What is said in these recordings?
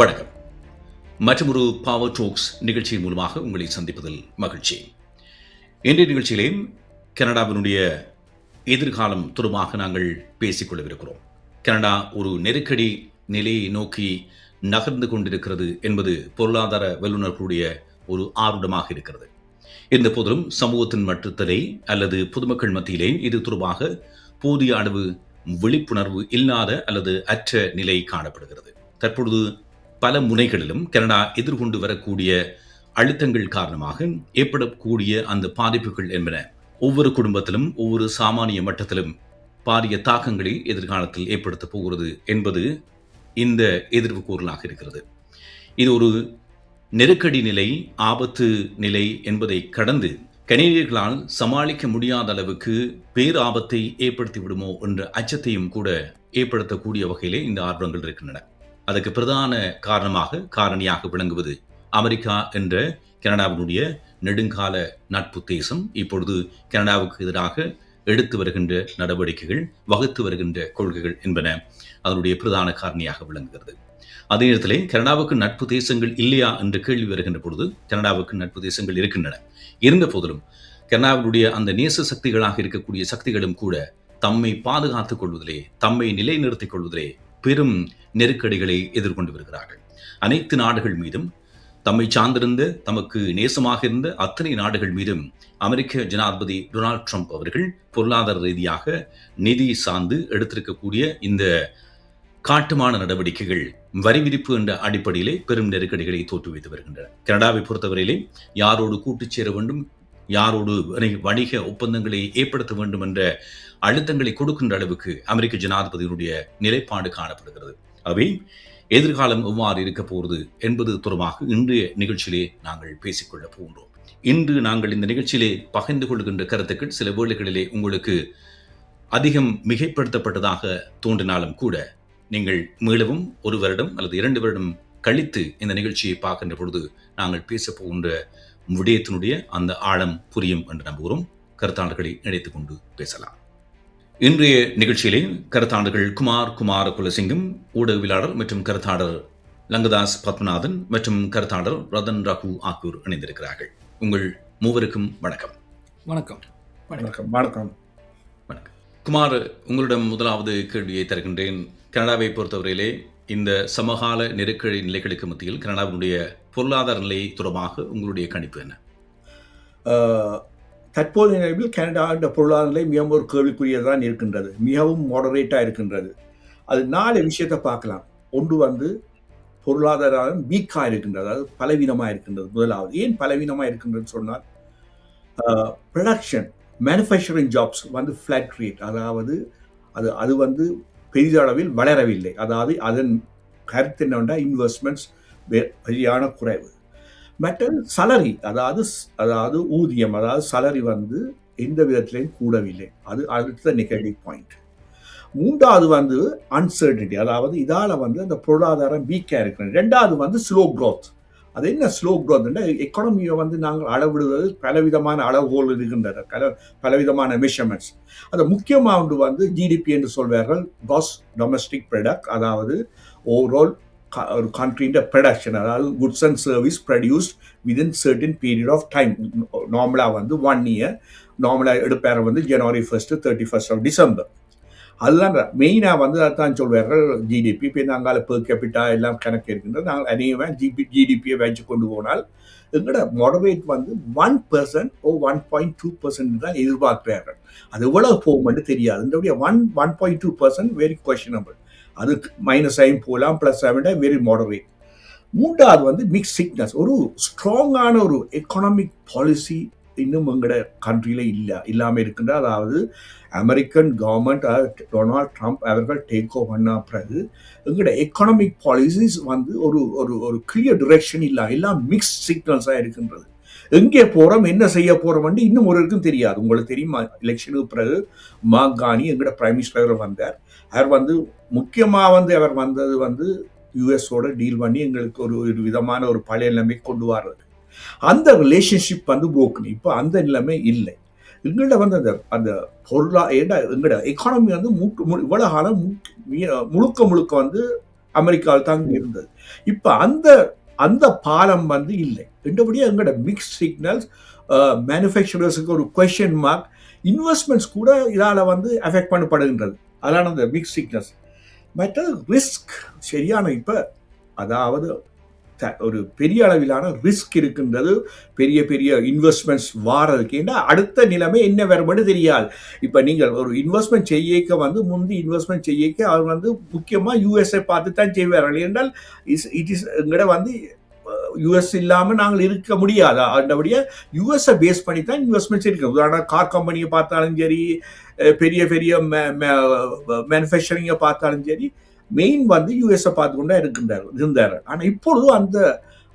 வணக்கம். மற்றொரு power tax நிகழ்ச்சியின் மூலமாக உங்களை சந்திப்பதில் மகிழ்ச்சி. இன்றைய நிகழ்ச்சியிலே கனடாவினுடைய எதிர்காலம் தொடர்பாக நாங்கள் பேசிக்கொள்ளவிருக்கிறோம். கனடா ஒரு நெருக்கடி நிலையை நோக்கி நகர்ந்து கொண்டிருக்கிறது என்பது பொருளாதார வல்லுநர்களுடைய ஒரு ஆர்வமாக இருக்கிறது. இருந்த போதிலும் சமூகத்தின் மட்டத்திலே அல்லது பொதுமக்கள் மத்தியிலே இது தொடர்பாக போதிய அளவு விழிப்புணர்வு இல்லாத அல்லது அற்ற நிலை காணப்படுகிறது. தற்பொழுது பல முனைகளிலும் கனடா எதிர்கொண்டு வரக்கூடிய அழுத்தங்கள் காரணமாக ஏற்படக்கூடிய அந்த பாதிப்புகள் என்பன ஒவ்வொரு குடும்பத்திலும் ஒவ்வொரு சாமானிய மட்டத்திலும் பாரிய தாக்கங்களை எதிர்காலத்தில் ஏற்படுத்தப் போகிறது என்பது இந்த எதிர்வு கூறலாக இருக்கிறது. இது ஒரு நெருக்கடி நிலை, ஆபத்து நிலை என்பதை கடந்து கனேடியர்களால் சமாளிக்க முடியாத அளவுக்கு பேராபத்தை ஏற்படுத்தி விடுமோ என்ற அச்சத்தையும் கூட ஏற்படுத்தக்கூடிய வகையிலே இந்த ஆர்வங்கள் இருக்கின்றன. அதற்கு பிரதான காரணியாக விளங்குவது அமெரிக்கா என்ற கனடாவினுடைய நெடுங்கால நட்பு தேசம் இப்பொழுது கனடாவுக்கு எதிராக எடுத்து வருகின்ற நடவடிக்கைகள், வகுத்து வருகின்ற கொள்கைகள் என்பன அதனுடைய பிரதான காரணியாக விளங்குகிறது. அதே நேரத்திலே கனடாவுக்கு நட்பு தேசங்கள் இல்லையா என்று கேள்வி வருகின்ற பொழுது கனடாவுக்கு நட்பு தேசங்கள் இருக்கின்றன. இருந்த போதிலும் கனடாவினுடைய அந்த நேச சக்திகளாக இருக்கக்கூடிய சக்திகளும் கூட தம்மை பாதுகாத்துக் கொள்வதிலே, தம்மை நிலைநிறுத்திக் கொள்வதிலே பெரும் நெருக்கடிகளை எதிர்கொண்டு வருகிறார்கள். அனைத்து நாடுகள் மீதும், தம்மை சார்ந்திருந்த, தமக்கு நேசமாக இருந்த அத்தனை நாடுகள் மீதும் அமெரிக்க ஜனாதிபதி டொனால்ட் ட்ரம்ப் அவர்கள் பொருளாதார ரீதியாக நிதி சார்ந்து எடுத்திருக்கக்கூடிய இந்த காட்டுமான நடவடிக்கைகள், வரி விதிப்பு என்ற அடிப்படையிலே பெரும் நெருக்கடிகளை தோற்றுவித்து வருகின்றன. கனடாவை பொறுத்தவரையிலே யாரோடு கூட்டுச் சேர வேண்டும், யாரோடு வணிக ஒப்பந்தங்களை ஏற்படுத்த வேண்டும் என்ற அழுத்தங்களை கொடுக்கின்ற அளவுக்கு அமெரிக்க ஜனாதிபதியினுடைய நிலைப்பாடு காணப்படுகிறது. அவை எதிர்காலம் எவ்வாறு இருக்க போகிறது என்பது தொடர்பாக இன்றைய நிகழ்ச்சியிலே நாங்கள் பேசிக்கொள்ள போகின்றோம். இன்று நாங்கள் இந்த நிகழ்ச்சியிலே பகிர்ந்து கொள்கின்ற கருத்துக்கள் சில வேளைகளிலே உங்களுக்கு அதிகம் மிகைப்படுத்தப்பட்டதாக தோன்றினாலும் கூட நீங்கள் மீளவும் 1 வருடம் அல்லது 2 வருடம் கழித்து இந்த நிகழ்ச்சியை பார்க்கின்ற பொழுது நாங்கள் பேசப் போகின்ற விடயத்தினுடைய அந்த ஆழம் புரியும் என்று நம்புகிறோம். கருத்தாளர்களை இணைத்துக் கொண்டு பேசலாம். இன்றைய நிகழ்ச்சியிலே கருத்தாளர்கள் குமார குலசிங்கம், ஊடகவியலாளர் மற்றும் கருத்தாளர் லங்கதாஸ் பத்மநாதன் மற்றும் கருத்தாளர் ரதன் ரகு ஆகியோர் இணைந்திருக்கிறார்கள். உங்கள் மூவருக்கும் வணக்கம். வணக்கம். வணக்கம். வணக்கம். வணக்கம். குமார், உங்களிடம் முதலாவது கேள்வியை தருகின்றேன். கனடாவை பொறுத்தவரையிலே இந்த சமகால நெருக்கடி நிலைகளுக்கு மத்தியில் கனடாவினுடைய பொருளாதார நிலை தொடர்பாக உங்களுடைய கணிப்பு என்ன? தற்போதைய நிலையில் கனடா பொருளாதார நிலை மிகவும் ஒரு கேள்விக்குரியதான் இருக்கின்றது. மிகவும் மாடரேட்டாக இருக்கின்றது. அது 4 விஷயத்தை பார்க்கலாம். ஒன்று பொருளாதாரம் வீக்காக இருக்கின்றது, அதாவது பலவீனமாக இருக்கின்றது. முதலாவது ஏன் பலவீனமாக இருக்கின்றதுன்னு சொன்னால், production, manufacturing jobs flat rate, அதாவது அது பெரிதளவில் வளரவில்லை. அதாவது அதன் கருத்து என்னவென்றா இன்வெஸ்ட்மெண்ட்ஸ் சரியான குறைவு. மற்ற சலரி, அதாவது ஊதியம், அதாவது சலரி எந்த விதத்திலையும் கூடவில்லை. அது அடுத்த நெகட்டிவ் பாயிண்ட். மூன்றாவது அன்சர்டனிட்டி, அதாவது இதால் அந்த பொருளாதாரம் வீக்காக இருக்கிறது. ரெண்டாவது ஸ்லோ க்ரோத். அது என்ன ஸ்லோ க்ரோத்னா, எக்கானமியை நாங்கள் அளவிடுவது பலவிதமான அளவுகோல் இருக்கின்றன, பலவிதமான மெஷர்மெண்ட்ஸ். அது முக்கியமாக ஜிடிபி என்று சொல்வார்கள், கிராஸ் டொமஸ்டிக் ப்ராடக்ட், அதாவது ஓவரால் ஒரு கண்ட்ரியின் ப்ரொடக்ஷன், அதாவது goods and service produced within certain period of time. நார்மலாக 1 இயர், நார்மலாக எடுப்பார் ஜனவரி 1 31 டிசம்பர். அதுதான் மெயினாக அதான் சொல்வார்கள் ஜிடிபி. இப்போ நாங்கள் பெர் கேபிட்டா எல்லாம் கணக்கு இருக்கின்றது. நாங்கள் அநேகமாக ஜிடிபியை வச்சு கொண்டு போனால் எங்களோட மாடரேட் 1% ஓ 1.2% தான் எதிர்பார்க்கிறார்கள். அது எவ்வளவு போகும்னு தெரியாது. இந்த 1.2% வெரி கொஸ்டினபிள். அது மைனஸ் ஆகும் போகலாம், ப்ளஸ் ஆகிட்டா வெரி மாடரேட். மூன்றாவது மிக்ஸ் சிக்னஸ். ஒரு ஸ்ட்ராங்கான ஒரு எக்கனாமிக் பாலிசி இன்னும் எங்களோட கண்ட்ரியில் இல்லாமல் இருக்கின்ற. அதாவது அமெரிக்கன் கவர்மெண்ட், டொனால்ட் ட்ரம்ப் அவர்கள் டேக் ஓவர் பண்ண பிறகு எங்களோட எக்கனாமிக் பாலிசிஸ் ஒரு கிளியர் டிரெக்ஷன் இல்லை, எல்லாம் மிக்ஸ் சிக்னல்ஸாக இருக்கின்றது. எங்கே போகிறோம், என்ன செய்ய போகிறோம்னு இன்னும் ஒருவருக்கும் தெரியாது. உங்களுக்கு தெரியுமா, எலெக்ஷனுக்கு பிறகு மாகாணி எங்களோட பிரைம் மினிஸ்டர் வந்தார். அவர் முக்கியமாக அவர் வந்தது யூஎஸோட டீல் பண்ணி எங்களுக்கு ஒரு விதமான ஒரு பழைய நிலைமை கொண்டு வர்றது. அந்த ரிலேஷன்ஷிப் புரோக்கன். இப்போ அந்த நிலைமை இல்லை. எங்கள்கிட்ட அந்த பொருளா எங்களோட எக்கானமி இவ்வளவு காலம் முழுக்க அமெரிக்காவில் தான் இருந்தது. இப்ப அந்த அந்த பாலம் வந்து இல்லை என்றபடியே எங்களோட மிக்ஸ் சிக்னல்ஸ், மேனுஃபேக்சரர்ஸுக்கு ஒரு கொஸ்டின் மார்க், இன்வெஸ்ட்மெண்ட்ஸ் கூட இதால் வந்து அஃபெக்ட் பண்ணப்படுகின்றது. அதான அந்த மிக்ஸ் சிக்னல்ஸ். மற்றது ரிஸ்க் சரியான இப்போ அதாவது ஒரு பெரிய அளவிலான ரிஸ்க் இருக்கின்றது. பெரிய பெரிய இன்வெஸ்ட்மெண்ட்ஸ் வாரதுக்கு ஏன்னா அடுத்த நிலைமை என்ன வரும்னு தெரியாது. இப்போ நீங்கள் ஒரு இன்வெஸ்ட்மெண்ட் செய்யக்க வந்து முந்தி இன்வெஸ்ட்மெண்ட் செய்யக்க அவர் வந்து முக்கியமாக யூஎஸ்ஐ பார்த்து தான் செய்வார்கள். என்றால் இட் இஸ் எங்கட வந்து யூஎஸ் இல்லாமல் நாங்கள் இருக்க முடியாது. அதபடியாக யூஎஸ்ஐ பேஸ் பண்ணி தான் இன்வெஸ்ட்மெண்ட்ஸ் இருக்கு. உதாரணம் கார் கம்பெனியை பார்த்தாலும் சரி, பெரிய பெரிய மேனுஃபேக்சரிங்கை பார்த்தாலும் சரி, மெயின் வந்து யூஎஸ்ஐ பார்த்து கொண்டா இருந்தார். ஆனால் இப்பொழுது அந்த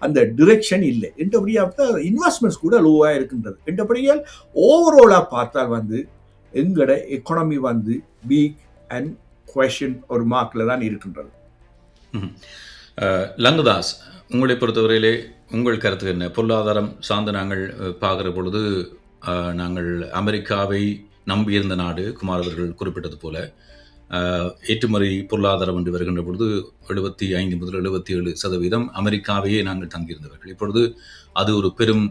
அந்த டிரெக்ஷன் இல்லை என்றபடியாக இன்வெஸ்ட்மெண்ட்ஸ் கூட லோவாக இருக்கின்றது. என்றபடியால் ஓவராலாக பார்த்தால் வந்து எங்களோட எக்கானமி வந்து வீக் அண்ட் கொஸ்டின் ஒரு மார்க்கில் தான் இருக்கின்றது. லங்குதாஸ், உங்களை பொறுத்தவரையிலே உங்கள் கருத்து என்ன? பொருளாதாரம் சார்ந்து நாங்கள் பார்க்குற பொழுது நாங்கள் அமெரிக்காவை நம்பியிருந்த நாடு, குமார் அவர்கள் குறிப்பிட்டது போல ஏற்றுமதி பொருளாதாரம் என்று வருகின்ற பொழுது 75 முதல் 77% அமெரிக்காவையே நாங்கள் தங்கியிருந்தவர்கள். இப்பொழுது அது ஒரு பெரும்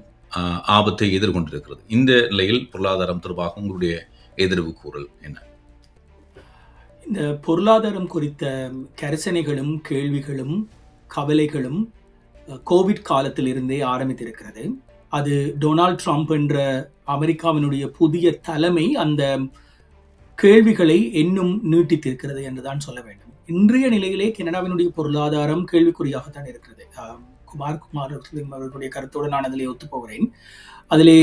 ஆபத்தை எதிர்கொண்டிருக்கிறது. இந்த நிலையில் பொருளாதாரம் தொடர்பாக உங்களுடைய எதிர்வு கூறல் என்ன? இந்த பொருளாதாரம் குறித்த கரிசனைகளும் கேள்விகளும் கவலைகளும் கோவிட் காலத்தில் இருந்தே ஆரம்பித்திருக்கிறது. அது டொனால்ட் ட்ரம்ப் என்ற அமெரிக்காவினுடைய புதிய தலைமை அந்த கேள்விகளை இன்னும் நீட்டித்திருக்கிறது என்றுதான் சொல்ல வேண்டும். இன்றைய நிலையிலே கனடாவினுடைய பொருளாதாரம் கேள்விக்குறியாகத்தான் இருக்கிறது. குமார் அவர்களுடைய கருத்தோடு நான் அதிலே ஒத்துப்போகிறேன். அதிலே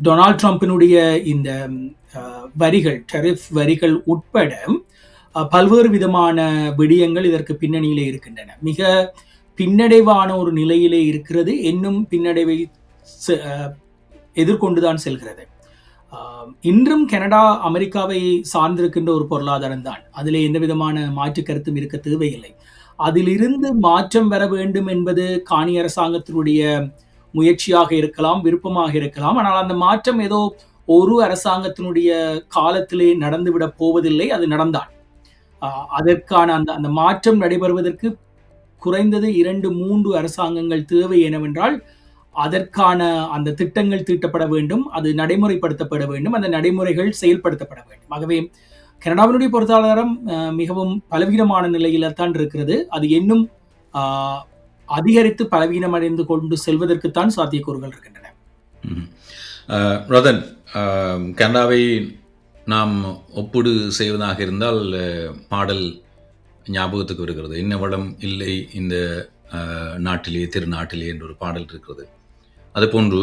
டொனால்ட் ட்ரம்பினுடைய இந்த வரிகள், டெரிஃப் வரிகள் உட்பட பல்வேறு விதமான விடயங்கள் இதற்கு பின்னணியிலே இருக்கின்றன. மிக பின்னடைவான ஒரு நிலையிலே இருக்கிறது. இன்னும் பின்னடைவை எதிர்கொண்டுதான் செல்கிறது. இன்றும் கனடா அமெரிக்காவை சார்ந்திருக்கின்ற ஒரு பொருளாதாரம் தான். அதிலே எந்த விதமான மாற்று கருத்தும் இருக்க தேவையில்லை. அதிலிருந்து மாற்றம் வர வேண்டும் என்பது காணி அரசாங்கத்தினுடைய முயற்சியாக இருக்கலாம், விருப்பமாக இருக்கலாம். ஆனால் அந்த மாற்றம் ஏதோ ஒரு அரசாங்கத்தினுடைய காலத்திலே நடந்துவிடப் போவதில்லை. அது நடந்தால் அதற்கான அந்த மாற்றம் நடைபெறுவதற்கு குறைந்தது 2-3 அரசாங்கங்கள் தேவை. என்னவென்றால் அதற்கான அந்த திட்டங்கள் தீட்டப்பட வேண்டும், அது நடைமுறைப்படுத்தப்பட வேண்டும், அந்த நடைமுறைகள் செயல்படுத்தப்பட வேண்டும். ஆகவே கனடாவினுடைய பொருளாதாரம் மிகவும் பலவீனமான நிலையில தான் இருக்கிறது. அது இன்னும் அதிகரித்து பலவீனம் அடைந்து கொண்டு செல்வதற்குத்தான் சாத்தியக்கூறுகள் இருக்கின்றன. ரதன், கனடாவை நாம் ஒப்பீடு செய்வதாக இருந்தால் பாடல் ஞாபகத்துக்கு வருகிறது. என்ன வளம் இல்லை இந்த நாட்டிலே, திருநாட்டிலே என்ற ஒரு பாடல் இருக்கிறது. அதுபோன்று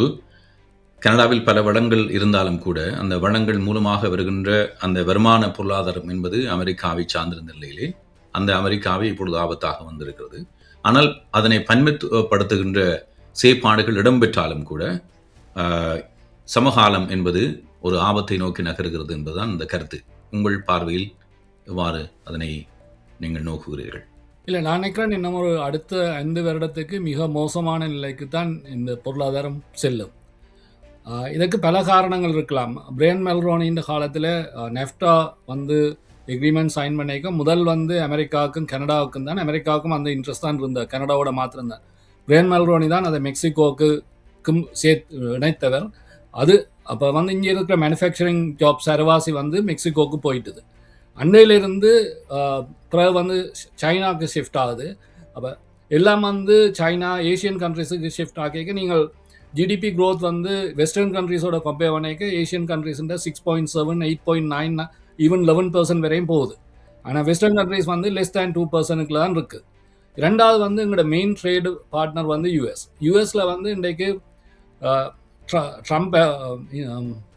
கனடாவில் பல வளங்கள் இருந்தாலும் கூட அந்த வளங்கள் மூலமாக வருகின்ற அந்த வருமான பொருளாதாரம் என்பது அமெரிக்காவை சார்ந்திருந்த நிலையிலே அந்த அமெரிக்காவை இப்பொழுது ஆபத்தாக வந்திருக்கிறது. ஆனால் அதனை பன்மைப்படுத்துகின்ற செயற்பாடுகள் இடம்பெற்றாலும் கூட சமகாலம் என்பது ஒரு ஆபத்தை நோக்கி நகர்கிறது என்பதுதான் இந்த கருத்து. உங்கள் பார்வையில் எவ்வாறு அதனை நீங்கள் நோக்குகிறீர்கள்? இல்லை, நான் நினைக்கிறேன் இன்னும் ஒரு அடுத்த 5 வருடத்துக்கு மிக மோசமான நிலைக்கு தான் இந்த பொருளாதாரம் செல்லும். இதற்கு பல காரணங்கள் இருக்கலாம். பிரையன் மல்ரோனின் காலத்தில் நெஃப்டா வந்து எக்ரிமெண்ட் சைன் பண்ணிக்க முதல் வந்து அமெரிக்காவுக்கும் கனடாவுக்கும் தான், அமெரிக்காவுக்கும் அந்த இன்ட்ரெஸ்ட் தான் இருந்தது, கனடாவோட மாத்திரம்தான். பிரையன் மல்ரோனி தான் அதை மெக்சிகோவுக்கும் இணைத்தவர். அது அப்போ வந்து இங்கே இருக்கிற மேனுஃபேக்சரிங் ஜாப் சரவாசி வந்து மெக்சிகோவுக்கு போயிட்டுது. அண்டையிலிருந்து பிறகு வந்து சைனாவுக்கு ஷிஃப்ட் ஆகுது. அப்போ எல்லாம் வந்து சைனா ஏஷியன் கண்ட்ரிஸுக்கு ஷிஃப்ட் ஆகிக்க நீங்கள் ஜிடிபி க்ரோத் வந்து வெஸ்டர்ன் கண்ட்ரிஸோட கம்பேர் பண்ணிக்க ஏஷியன் கண்ட்ரிஸுன்ற 6.7, 8.9, ஈவன் 11% வரையும் போகுது. ஆனால் வெஸ்டர்ன் கண்ட்ரிஸ் வந்து less than 2% தான் இருக்குது. ரெண்டாவது வந்து எங்களோட மெயின் ட்ரேடு பார்ட்னர் வந்து யூஎஸில் வந்து இன்றைக்கு ட்ரம்ப்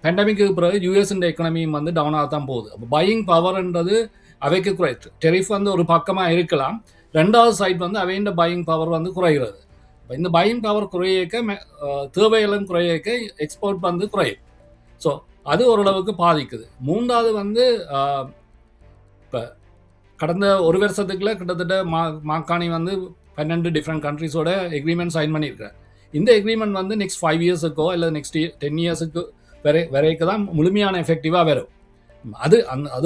பேண்டமிக்கு பிறகு யூஎஸ்ன்ற எக்கனமியும் வந்து டவுனாக தான் போகுது. அப்போ பையிங் பவர்ன்றது அவைக்கு குறைத்து, டெரிஃப் வந்து ஒரு பக்கமாக இருக்கலாம், ரெண்டாவது சைட் வந்து அவையின் பையிங் பவர் வந்து குறைகிறது. இப்போ இந்த பையிங் பவர் குறையக்க தேவைகளும் குறையக்க எக்ஸ்போர்ட் வந்து குறையும். ஸோ அது ஓரளவுக்கு பாதிக்குது. மூன்றாவது வந்து இப்போ கடந்த ஒரு வருஷத்துக்குள்ள கிட்டத்தட்ட மாக்காணி வந்து 12 டிஃப்ரெண்ட் கண்ட்ரிஸோட எக்ரிமெண்ட் சைன் பண்ணியிருக்காரு. இந்த எக்ரிமெண்ட் வந்து நெக்ஸ்ட் 5 இயர்ஸுக்கோ இல்லை நெக்ஸ்ட் 10 இயர்ஸுக்கு வரைக்கும் தான் முழுமையான எஃபெக்டிவாக வரும். அது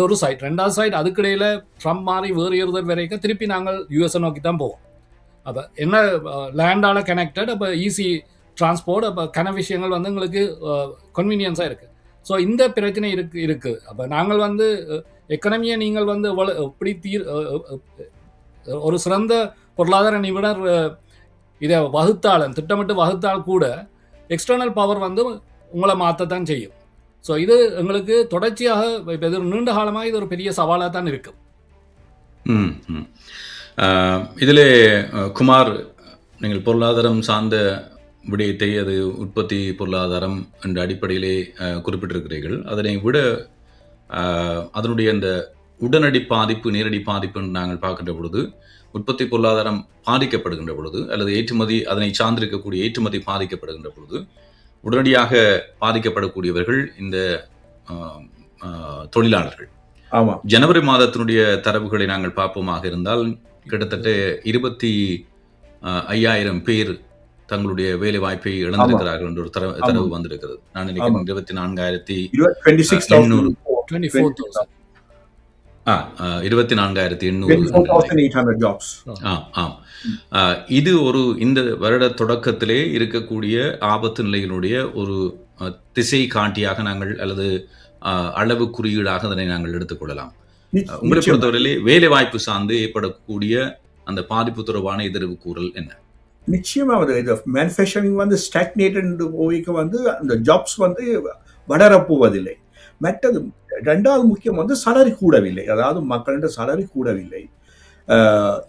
ஒரு சைட். 2வது சைட் அதுக்கிடையில் ட்ரம்ப் மாறி வேறு வரைக்கும் திருப்பி நாங்கள் யூஎஸ்ஐ நோக்கி தான் போவோம். அப்போ என்ன லேண்டால் கனெக்டட், அப்போ ஈஸி டிரான்ஸ்போர்ட், அப்போ கன விஷயங்கள் வந்து எங்களுக்கு கன்வீனியன்ஸாக இருக்குது. ஸோ இந்த பிரச்சனை இருக்குது. அப்போ நாங்கள் வந்து எக்கனமியை நீங்கள் வந்து எப்படி ஒரு சிறந்த பொருளாதார நிபுணர் இதை திட்டமிட்டு வகுத்தால் கூட எக்ஸ்டர்னல் பவர் வந்து உங்களை மாற்றத்தான் செய்யும். ஸோ இது எங்களுக்கு தொடர்ச்சியாக இப்போ இது நீண்ட காலமாக இது ஒரு பெரிய சவாலாக தான் இருக்குது. இதில் குமார், நீங்கள் பொருளாதாரம் சார்ந்த விடயத்தை, அது உற்பத்தி பொருளாதாரம் என்ற அடிப்படையிலே குறிப்பிட்டிருக்கிறீர்கள். அதனை விட அதனுடைய அந்த உடனடி பாதிப்பு, நேரடி பாதிப்பு என்று நாங்கள் பார்க்கின்ற பொழுது, உற்பத்தி பொருளாதாரம் பாதிக்கப்படுகின்ற பொழுது அல்லது ஏற்றுமதி, அதனை சார்ந்திருக்கக்கூடிய ஏற்றுமதி பாதிக்கப்படுகின்ற பொழுது உடனடியாக பாதிக்கப்படக்கூடியவர்கள் இந்த தொழிலாளர்கள். ஆமாம். ஜனவரி மாதத்தினுடைய தரவுகளை நாங்கள் பார்ப்போமாக இருந்தால் கிட்டத்தட்ட 25,000 பேர் தங்களுடைய வேலை வாய்ப்பை இழந்திருக்கிறார்கள் என்ற ஒரு தரவு வந்திருக்கிறது. நான் நினைக்கிறேன் 24,800. இது ஒரு இந்த வருட தொடக்கத்திலே இருக்கக்கூடிய ஆபத்து நிலையினுடைய ஒரு திசை காட்டியாக நாங்கள் அல்லது அளவு குறியீடாக அதனை நாங்கள் எடுத்துக்கொள்ளலாம். உங்களை பொறுத்தவரையிலே வேலை வாய்ப்பு சார்ந்து ஏற்படக்கூடிய அந்த பாதிப்பு தொடர்பான எதிர்வு கூறல் என்ன? நிச்சயமா மேனுஃபேக்சரிங் வந்து ஸ்டாக்னேட்டட் போய்க்கு வந்து அந்த ஜாப்ஸ் வந்து வளரப்போவதில்லை. மற்றது 2வது முக்கியம் வந்து சலரி கூடவில்லை, அதாவது மக்களிட சலரி கூடவில்லை,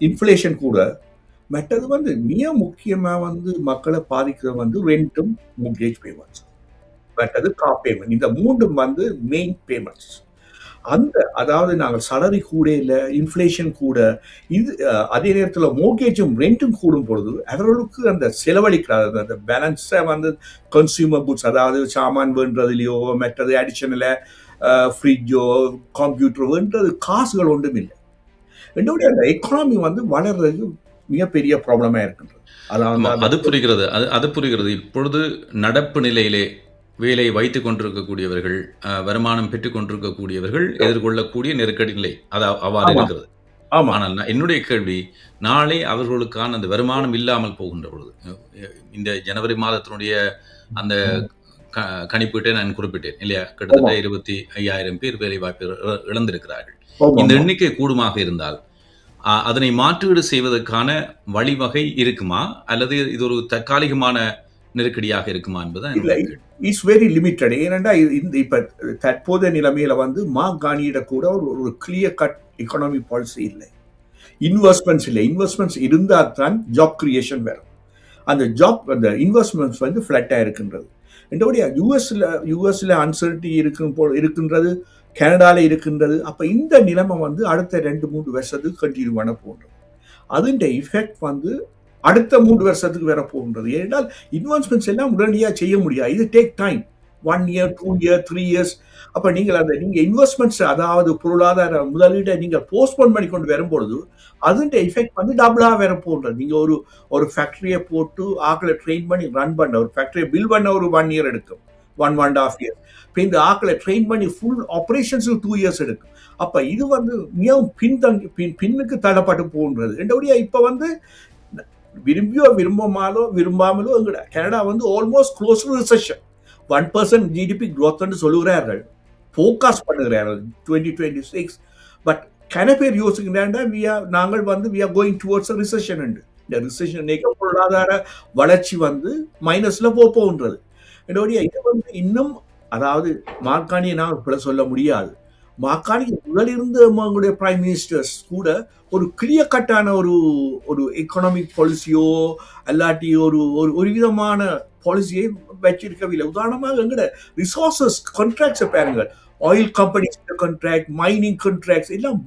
இன்ஃப்ளேஷன் கூட. மற்றது வந்து மிக முக்கியமாக வந்து மக்களை பாதிக்கிறது வந்து ரெண்ட்டும் மோர்கேஜ் பேமெண்ட்ஸ், மற்றது கார் பேமெண்ட். இந்த 3 வந்து மெயின் பேமெண்ட்ஸ். அதாவது நாங்கள் சலரி கூட இல்லை, இன்ஃப்ளேஷன் கூட, இது அதே நேரத்தில் மோர்கேஜும் ரெண்ட்டும் கூடும் பொழுது அவர்களுக்கு அந்த செலவழிக்கிறார் அந்த பேலன்ஸை வந்து கன்சியூமர் குட்ஸ், அதாவது சாமான் வேண்டதுலையோ மற்றது அடிஷனலாக ஃப்ரிட்ஜோ கம்ப்யூட்டரோ வேண்டது காசுகள் ஒன்றும் இல்லை. என்னுடைய அந்த எக்கானமி வந்து வளர்றது மிகப்பெரிய ப்ராப்ளமாக இருக்கின்றது. அது புரிகிறது. இப்பொழுது நடப்பு நிலையிலே வேலை வைத்துக் கொண்டிருக்கக்கூடியவர்கள், வருமானம் பெற்றுக் கொண்டிருக்கக்கூடியவர்கள் எதிர்கொள்ளக்கூடிய நெருக்கடி நிலை அவ்வாறு இருக்கிறது. ஆனால் என்னுடைய கேள்வி, நாளை அவர்களுக்கான அந்த வருமானம் இல்லாமல் போகின்ற பொழுது, இந்த ஜனவரி மாதத்தினுடைய அந்த கணிப்பீட்டை நான் குறிப்பிட்டேன் இல்லையா, கிட்டத்தட்ட 25,000 பேர் வேலை வாய்ப்பு இழந்திருக்கிறார்கள். இந்த எண்ணிக்கை கூடுமாக இருந்தால் அதனை மாற்றீடு செய்வதற்கான வழிவகை இருக்குமா, அல்லது இது ஒரு தற்காலிகமான நெருக்கடியாக இருக்குமா என்பதுதான் இட்ஸ் வெரி லிமிட்டட். ஏனென்றா இப்ப தற்போதைய நிலைமையில வந்து கானியிட கூட ஒரு கிளியர் கட் எக்கானமி பாலிசி இல்லை, இன்வெஸ்ட்மெண்ட்ஸ் இல்லை. இன்வெஸ்ட்மெண்ட்ஸ் இருந்தால் தான் ஜாப் கிரியேஷன் வரும். அந்த இன்வெஸ்ட்மெண்ட்ஸ் வந்து ஃபிளாட்டா இருக்கின்றது. என்னுடைய யூஎஸ்ல அன்சர்டி இருக்கின்றது, கனடால இருக்கின்றது. அப்ப இந்த நிலைமை வந்து அடுத்த 2-3 வருஷத்துக்கு கண்டினியூ பண்ண போன்றது. அதுன்ற இஃபெக்ட் வந்து அடுத்த 3 வருஷத்துக்கு வர போகின்றது. ஏனென்றால் இன்வெஸ்ட்மெண்ட்ஸ் எல்லாம் உடனடியாக செய்ய முடியாது. இது take time, 1 year 2 year 3 years. அப்போ நீங்க இன்வெஸ்ட்மெண்ட்ஸ், அதாவது பொருளாதார முதலீட்டை நீங்கள் போஸ்ட்போன் பண்ணி கொண்டு வரும்பொழுது அதுன்ற எஃபெக்ட் வந்து டபுளாக வர போன்றது. நீங்க ஒரு ஃபேக்டரியை போட்டு ஆக்களை ட்ரெயின் பண்ணி ரன் பண்ண, ஒரு ஃபேக்டரியை பில் பண்ண ஒரு 1 year எடுக்கும், 1.5 years. இப்போ இந்த ஆக்களை ட்ரெயின் பண்ணி ஃபுல் ஆப்ரேஷன்ஸுக்கு 2 years எடுக்கும். அப்போ இது வந்து மிகவும் பின்னுக்கு தள்ளப்பட்டு போன்றது. என்னுடைய இப்போ வந்து விரும்பியோ விரும்பாமலோ கனடா வந்து almost close to recession. 1% GDP growth சொல்லுகிறார்கள், ஃபோகாஸ்ட் பண்ணுகிறார்கள் 2026. பட் கன பேர் யோசிக்கிறாண்டா நாங்கள் வந்து we are going towards a recession. இந்த ரிசெஷன் பொருளாதார வளர்ச்சி வந்து மைனஸ்ல போன்றது. என்னுடைய இது வந்து இன்னும், அதாவது மார்கானியை நான் சொல்ல முடியாது. மார்கானி முதலிருந்து அவங்களுடைய பிரைம் மினிஸ்டர்ஸ் கூட ஒரு கிளியர் கட்டான ஒரு எக்கனாமிக் பாலிசியோ அல்லாட்டி ஒரு விதமான பாலிசியை வச்சிருக்கவில்லை. உதாரணமாக எங்கட ரிசோர்சஸ் கான்ட்ராக்ட்ஸை பாருங்கள், oil companies contract, mining contracts எல்லாம்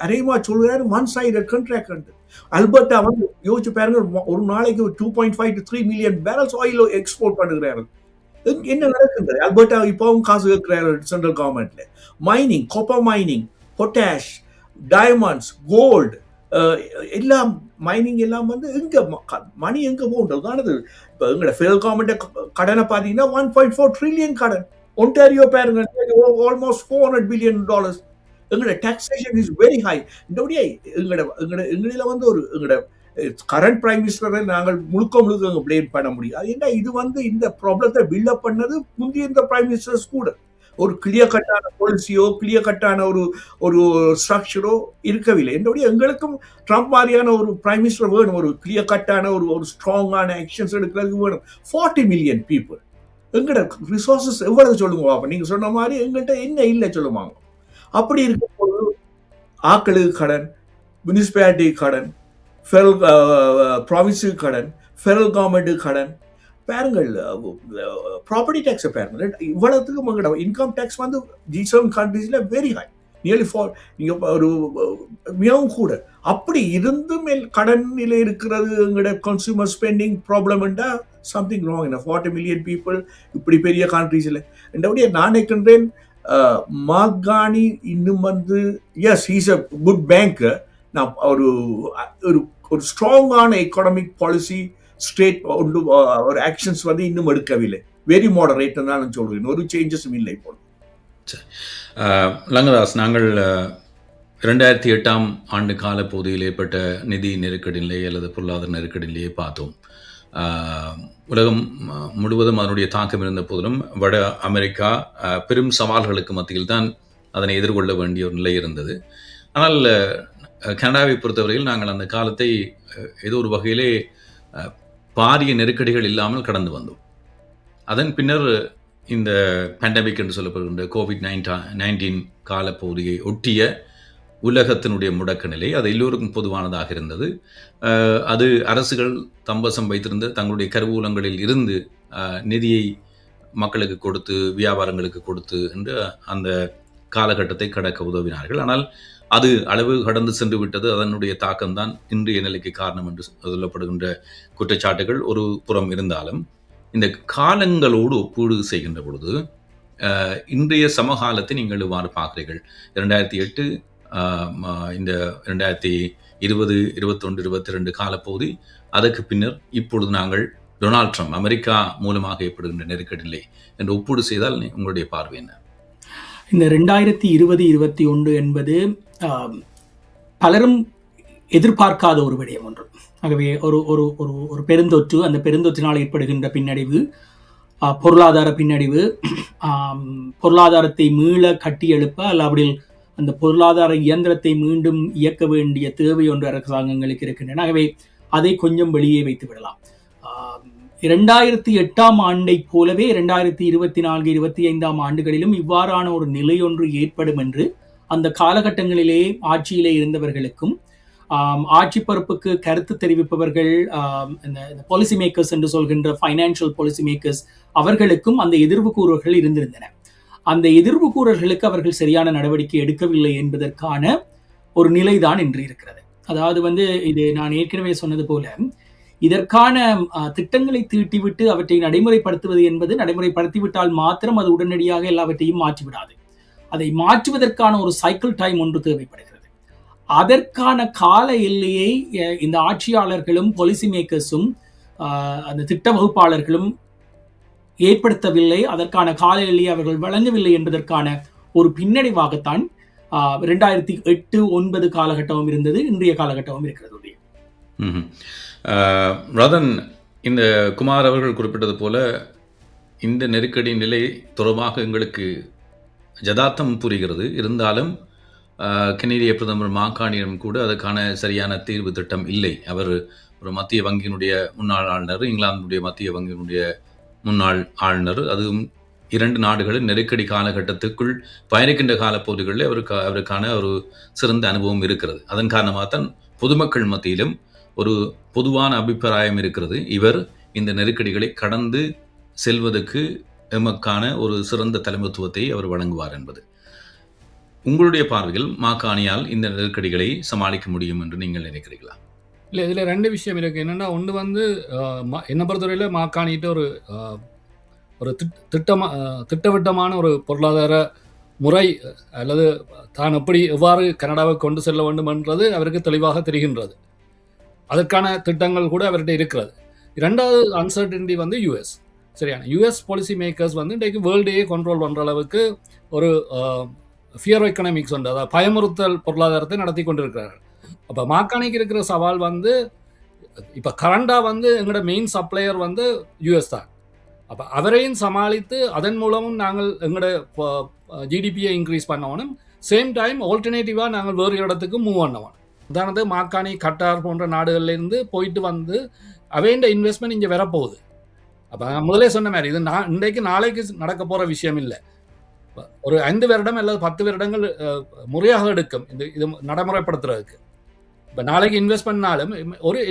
நிறையமா சொல்கிறாரு ஒன் சைடட் கான்ட்ராக்ட். அல்பர்ட்டா வந்து யோசிச்சு பாருங்க, ஒரு நாளைக்கு 2.5 to 3 million barrels oil export பண்ணுகிறார்கள். என்ன நடக்குது? அல்பர்ட்டா இப்பவும் காசு கேட்கிறாரு சென்ட்ரல் கவர்மெண்ட்ல. Mining, copper mining, potash, diamonds, gold, எல்லாம் மைனிங் எல்லாம் வந்து எங்க மணி எங்க போன்றது. இப்போ எங்களோட ஃபெடரல் கவர்மெண்ட் கடனை பார்த்தீங்கன்னா 1.4 trillion கடன் ஒன்டாரியோ பாருங்க, ஆல்மோஸ்ட் $400 பில்லியன். எங்களோட டாக்ஸேஷன் இஸ் வெரி ஹை. இந்த எங்களில வந்து ஒரு எங்களோட கரண்ட் பிரைம் மினிஸ்டரை நாங்கள் முழுக்க பிளேம் பண்ண முடியும். ஏன்னா இது வந்து இந்த ப்ராப்ளத்தை பில்டப் பண்ணது முந்தைய இந்த பிரைம் மினிஸ்டர்ஸ் கூட ஒரு கிளியர் கட்டான பாலிசியோ கிளியர் கட்டான ஒரு ஸ்ட்ரக்சரோ இருக்கவில்லை. என்னுடைய எங்களுக்கும் ட்ரம்ப் மாதிரியான ஒரு பிரைம் மினிஸ்டர் வேணும், ஒரு கிளியர் கட்டான ஒரு ஸ்ட்ராங்கான ஆக்ஷன்ஸ் எடுக்கிறதுக்கு வேணும். 40 மில்லியன் பீப்புள், எங்களோட ரிசோர்சஸ் எவ்வளவு சொல்லுங்க பாப்பா. நீங்க சொன்ன மாதிரி எங்கள்கிட்ட என்ன இல்லை சொல்லுவாங்க. அப்படி இருக்கும்போது ஆக்களுக்கு கடன், முனிசிபாலிட்டி கடன், ப்ராவின்ஸுக்கு கடன், ஃபெடரல் கவர்மெண்ட்டுக்கு கடன். பாருங்கள், ப்ராப்பர்ட்டி டேக்ஸை பாருங்கள், இவ்வளவுத்துக்கு உங்களோட இன்கம் டேக்ஸ் வந்து G7 கண்ட்ரீஸ்ல வெரி ஹை, நியர்லி நீங்க ஒரு மிகவும் கூட. அப்படி இருந்தும் கடனில் இருக்கிறது எங்களோட கன்சூமர் ஸ்பெண்டிங் ப்ராப்ளம்ண்டா சம்திங் ராங். என்ன 40 மில்லியன் பீப்புள் இப்படி பெரிய கண்ட்ரீஸ்ல. என்னுடைய நான் நினைக்கின்றேன் மாகாணி இன்னும் வந்து yes he's a good bank. நான் ஒரு ஸ்ட்ராங்கான எக்கனாமிக் பாலிசி ஸ்டேட் ஒரு ஆக்ஷன்ஸ் வந்து இன்னும் எடுக்கவில்லை. வெரி மாடரேட் தான் நான் சொல்றேன், ஒரு சேஞ்சஸும் இல்லை இப்போ. லங்கதாஸ், நாங்கள் 2008ஆம் ஆண்டு கால பகுதியில் ஏற்பட்ட நிதி நெருக்கடி நிலை அல்லது பொருளாதார நெருக்கடி நிலையை பார்த்தோம். உலகம் முழுவதும் அதனுடைய தாக்கம் இருந்த போதிலும் வட அமெரிக்கா பெரும் சவால்களுக்கு மத்தியில் தான் அதனை எதிர்கொள்ள வேண்டிய ஒரு நிலை இருந்தது. ஆனால் கனடாவை பொறுத்தவரையில் நாங்கள் அந்த காலத்தை ஏதோ ஒரு வகையிலே பாரிய நெருக்கடிகள் இல்லாமல் கடந்து வந்தோம். அதன் பின்னர் இந்த பேண்டமிக் என்று சொல்லப்படுகின்ற COVID-19 காலப்பகுதியை ஒட்டிய உலகத்தினுடைய முடக்க நிலை அது எல்லோருக்கும் பொதுவானதாக இருந்தது. அது அரசுகள் தம்பசம் வைத்திருந்த தங்களுடைய கருவூலங்களில் இருந்து நிதியை மக்களுக்கு கொடுத்து, வியாபாரங்களுக்கு கொடுத்து என்று அந்த காலகட்டத்தை கடக்க உதவினார்கள். ஆனால் அது அளவு கடந்து சென்று விட்டது. அதனுடைய தாக்கம்தான் இன்றைய நிலைக்கு காரணம் என்று சொல்லப்படுகின்ற குற்றச்சாட்டுகள் ஒரு புறம் இருந்தாலும், இந்த காலங்களோடு ஒப்பீடு செய்கின்ற பொழுது இன்றைய சமகாலத்தை நீங்கள் இவ்வாறு பார்க்கிறீர்கள். 2008 இந்த 2020, 21, 22 காலப்பகுதி, அதற்கு பின்னர் இப்பொழுது நாங்கள் டொனால்ட் ட்ரம்ப் அமெரிக்கா மூலமாக ஏற்படுகின்ற நெருக்கடி நிலை என்று ஒப்பீடு செய்தால் உங்களுடைய பார்வை என்ன? இந்த 2020-21 என்பது பலரும் எதிர்பார்க்காத ஒரு விடயம் ஒன்று. ஆகவே ஒரு பெருந்தொற்று, அந்த பெருந்தொற்றினால் ஏற்படுகின்ற பின்னடைவு, பொருளாதார பின்னடைவு, பொருளாதாரத்தை மீள கட்டியெழுப்ப அல்லாவிடில் அந்த பொருளாதார இயந்திரத்தை மீண்டும் இயக்க வேண்டிய தேவை ஒன்று அரசாங்கங்களுக்கு இருக்கின்றன. ஆகவே அதை கொஞ்சம் வெளியே வைத்து விடலாம். 2008ஆம் ஆண்டை போலவே 2024, 25ஆம் ஆண்டுகளிலும் இவ்வாறான ஒரு நிலை ஒன்று ஏற்படும் என்று அந்த காலகட்டங்களிலே ஆட்சியிலே இருந்தவர்களுக்கும் ஆட்சி பொறுப்புக்கு கருத்து தெரிவிப்பவர்கள், இந்த பாலிசி மேக்கர்ஸ் என்று சொல்கின்ற ஃபைனான்சியல் பாலிசி மேக்கர்ஸ், அவர்களுக்கும் அந்த எதிர்வு கூறல்கள் இருந்திருந்தன. அந்த எதிர்வு கூறல்களுக்கு அவர்கள் சரியான நடவடிக்கை எடுக்கவில்லை என்பதற்கான ஒரு நிலைதான் இன்று இருக்கிறது. அதாவது இது நான் ஏற்கனவே சொன்னது போல, இதற்கான திட்டங்களை தீட்டிவிட்டு அவற்றை நடைமுறைப்படுத்துவது என்பது, நடைமுறைப்படுத்திவிட்டால் மாத்திரம் அது உடனடியாக எல்லாவற்றையும் மாற்றிவிடாது. அதை மாற்றுவதற்கான ஒரு சைக்கிள் டைம் ஒன்று தேவைப்படுகிறது. அதற்கான கால எல்லையை இந்த ஆட்சியாளர்களும் பாலிசி மேக்கர்ஸும் அந்த திட்ட வகுப்பாளர்களும் ஏற்படுத்தவில்லை. அதற்கான கால எல்லையை அவர்கள் வழங்கவில்லை என்பதற்கான ஒரு பின்னடைவாகத்தான் 2008-9 காலகட்டமும் இருந்தது, இன்றைய காலகட்டமும் இருக்கிறது. ரதன், இந்த குமார் அவர்கள் குறிப்பிட்டது போல இந்த நெருக்கடி நிலை தொடர்பாக எங்களுக்கு யதார்த்தம் புரிகிறது. இருந்தாலும் கனேடிய பிரதமர் மாக்கானியிடம் கூட அதற்கான சரியான தீர்வு திட்டம் இல்லை. அவர் ஒரு மத்திய வங்கியினுடைய முன்னாள் ஆளுநர், இங்கிலாந்துடைய மத்திய வங்கியினுடைய முன்னாள் ஆளுநர். அதுவும் 2 நாடுகளின் நெருக்கடி காலகட்டத்துக்குள் பயணிக்கின்ற காலப்பகுதிகளில் அவருக்கான ஒரு சிறந்த அனுபவம் இருக்கிறது. அதன் காரணமாகத்தான் பொதுமக்கள் மத்தியிலும் ஒரு பொதுவான அபிப்பிராயம் இருக்கிறது, இவர் இந்த நெருக்கடிகளை கடந்து செல்வதற்கு எமக்கான ஒரு சிறந்த தலைமைத்துவத்தை அவர் வழங்குவார் என்பது. உங்களுடைய பார்வையில் மாக்காணியால் இந்த நெருக்கடிகளை சமாளிக்க முடியும் என்று நீங்கள் நினைக்கிறீர்களா? இல்லை, இதில் 2 விஷயம் இருக்குது. என்னென்னா, ஒன்று என்னை பொறுத்தவரையில் மாக்காணிகிட்ட ஒரு திட்டவட்டமான ஒரு பொருளாதார முறை அல்லது தான் எவ்வாறு கனடாவை கொண்டு செல்ல வேண்டும் என்றது அவருக்கு தெளிவாக தெரிகின்றது. அதற்கான திட்டங்கள் கூட அவர்கிட்ட இருக்கிறது. 2வது அன்சர்டனிட்டி யூஎஸ். சரியான யூஎஸ் பாலிசி மேக்கர்ஸ் வந்து இன்றைக்கு வேர்ல்டையே கண்ட்ரோல் பண்ணுற அளவுக்கு ஒரு ஃபியர் எக்கனாமிக்ஸ் வந்து அதாவது பயமுறுத்தல் பொருளாதாரத்தை நடத்தி கொண்டிருக்கிறார்கள். அப்போ மாக்கானிக்கு இருக்கிற சவால் வந்து இப்போ கரண்டாக வந்து எங்களோட மெயின் சப்ளையர் வந்து யூஎஸ் தான். அப்போ அவரையும் சமாளித்து அதன் மூலமும் நாங்கள் எங்களோட ஜிடிபியை இன்க்ரீஸ் பண்ணணும். சேம் டைம் ஆல்டர்னேட்டிவாக நாங்கள் வேறு இடத்துக்கு மூவ் பண்ணணும். உதாரணத்துக்கு மாக்கானி, கட்டார் போன்ற நாடுகள்லேருந்து போயிட்டு வந்து அவைண்ட இன்வெஸ்ட்மெண்ட் இங்கே வரப்போகுது. அப்போ நான் முதலே சொன்ன மாதிரி இது இன்றைக்கு நாளைக்கு நடக்க போகிற விஷயம் இல்லை. ஒரு 5 வருடம் அல்லது 10 வருடங்கள் முறையாக எடுக்கும் இது நடைமுறைப்படுத்துறதுக்கு. இப்போ நாளைக்கு இன்வெஸ்ட் பண்ணாலும்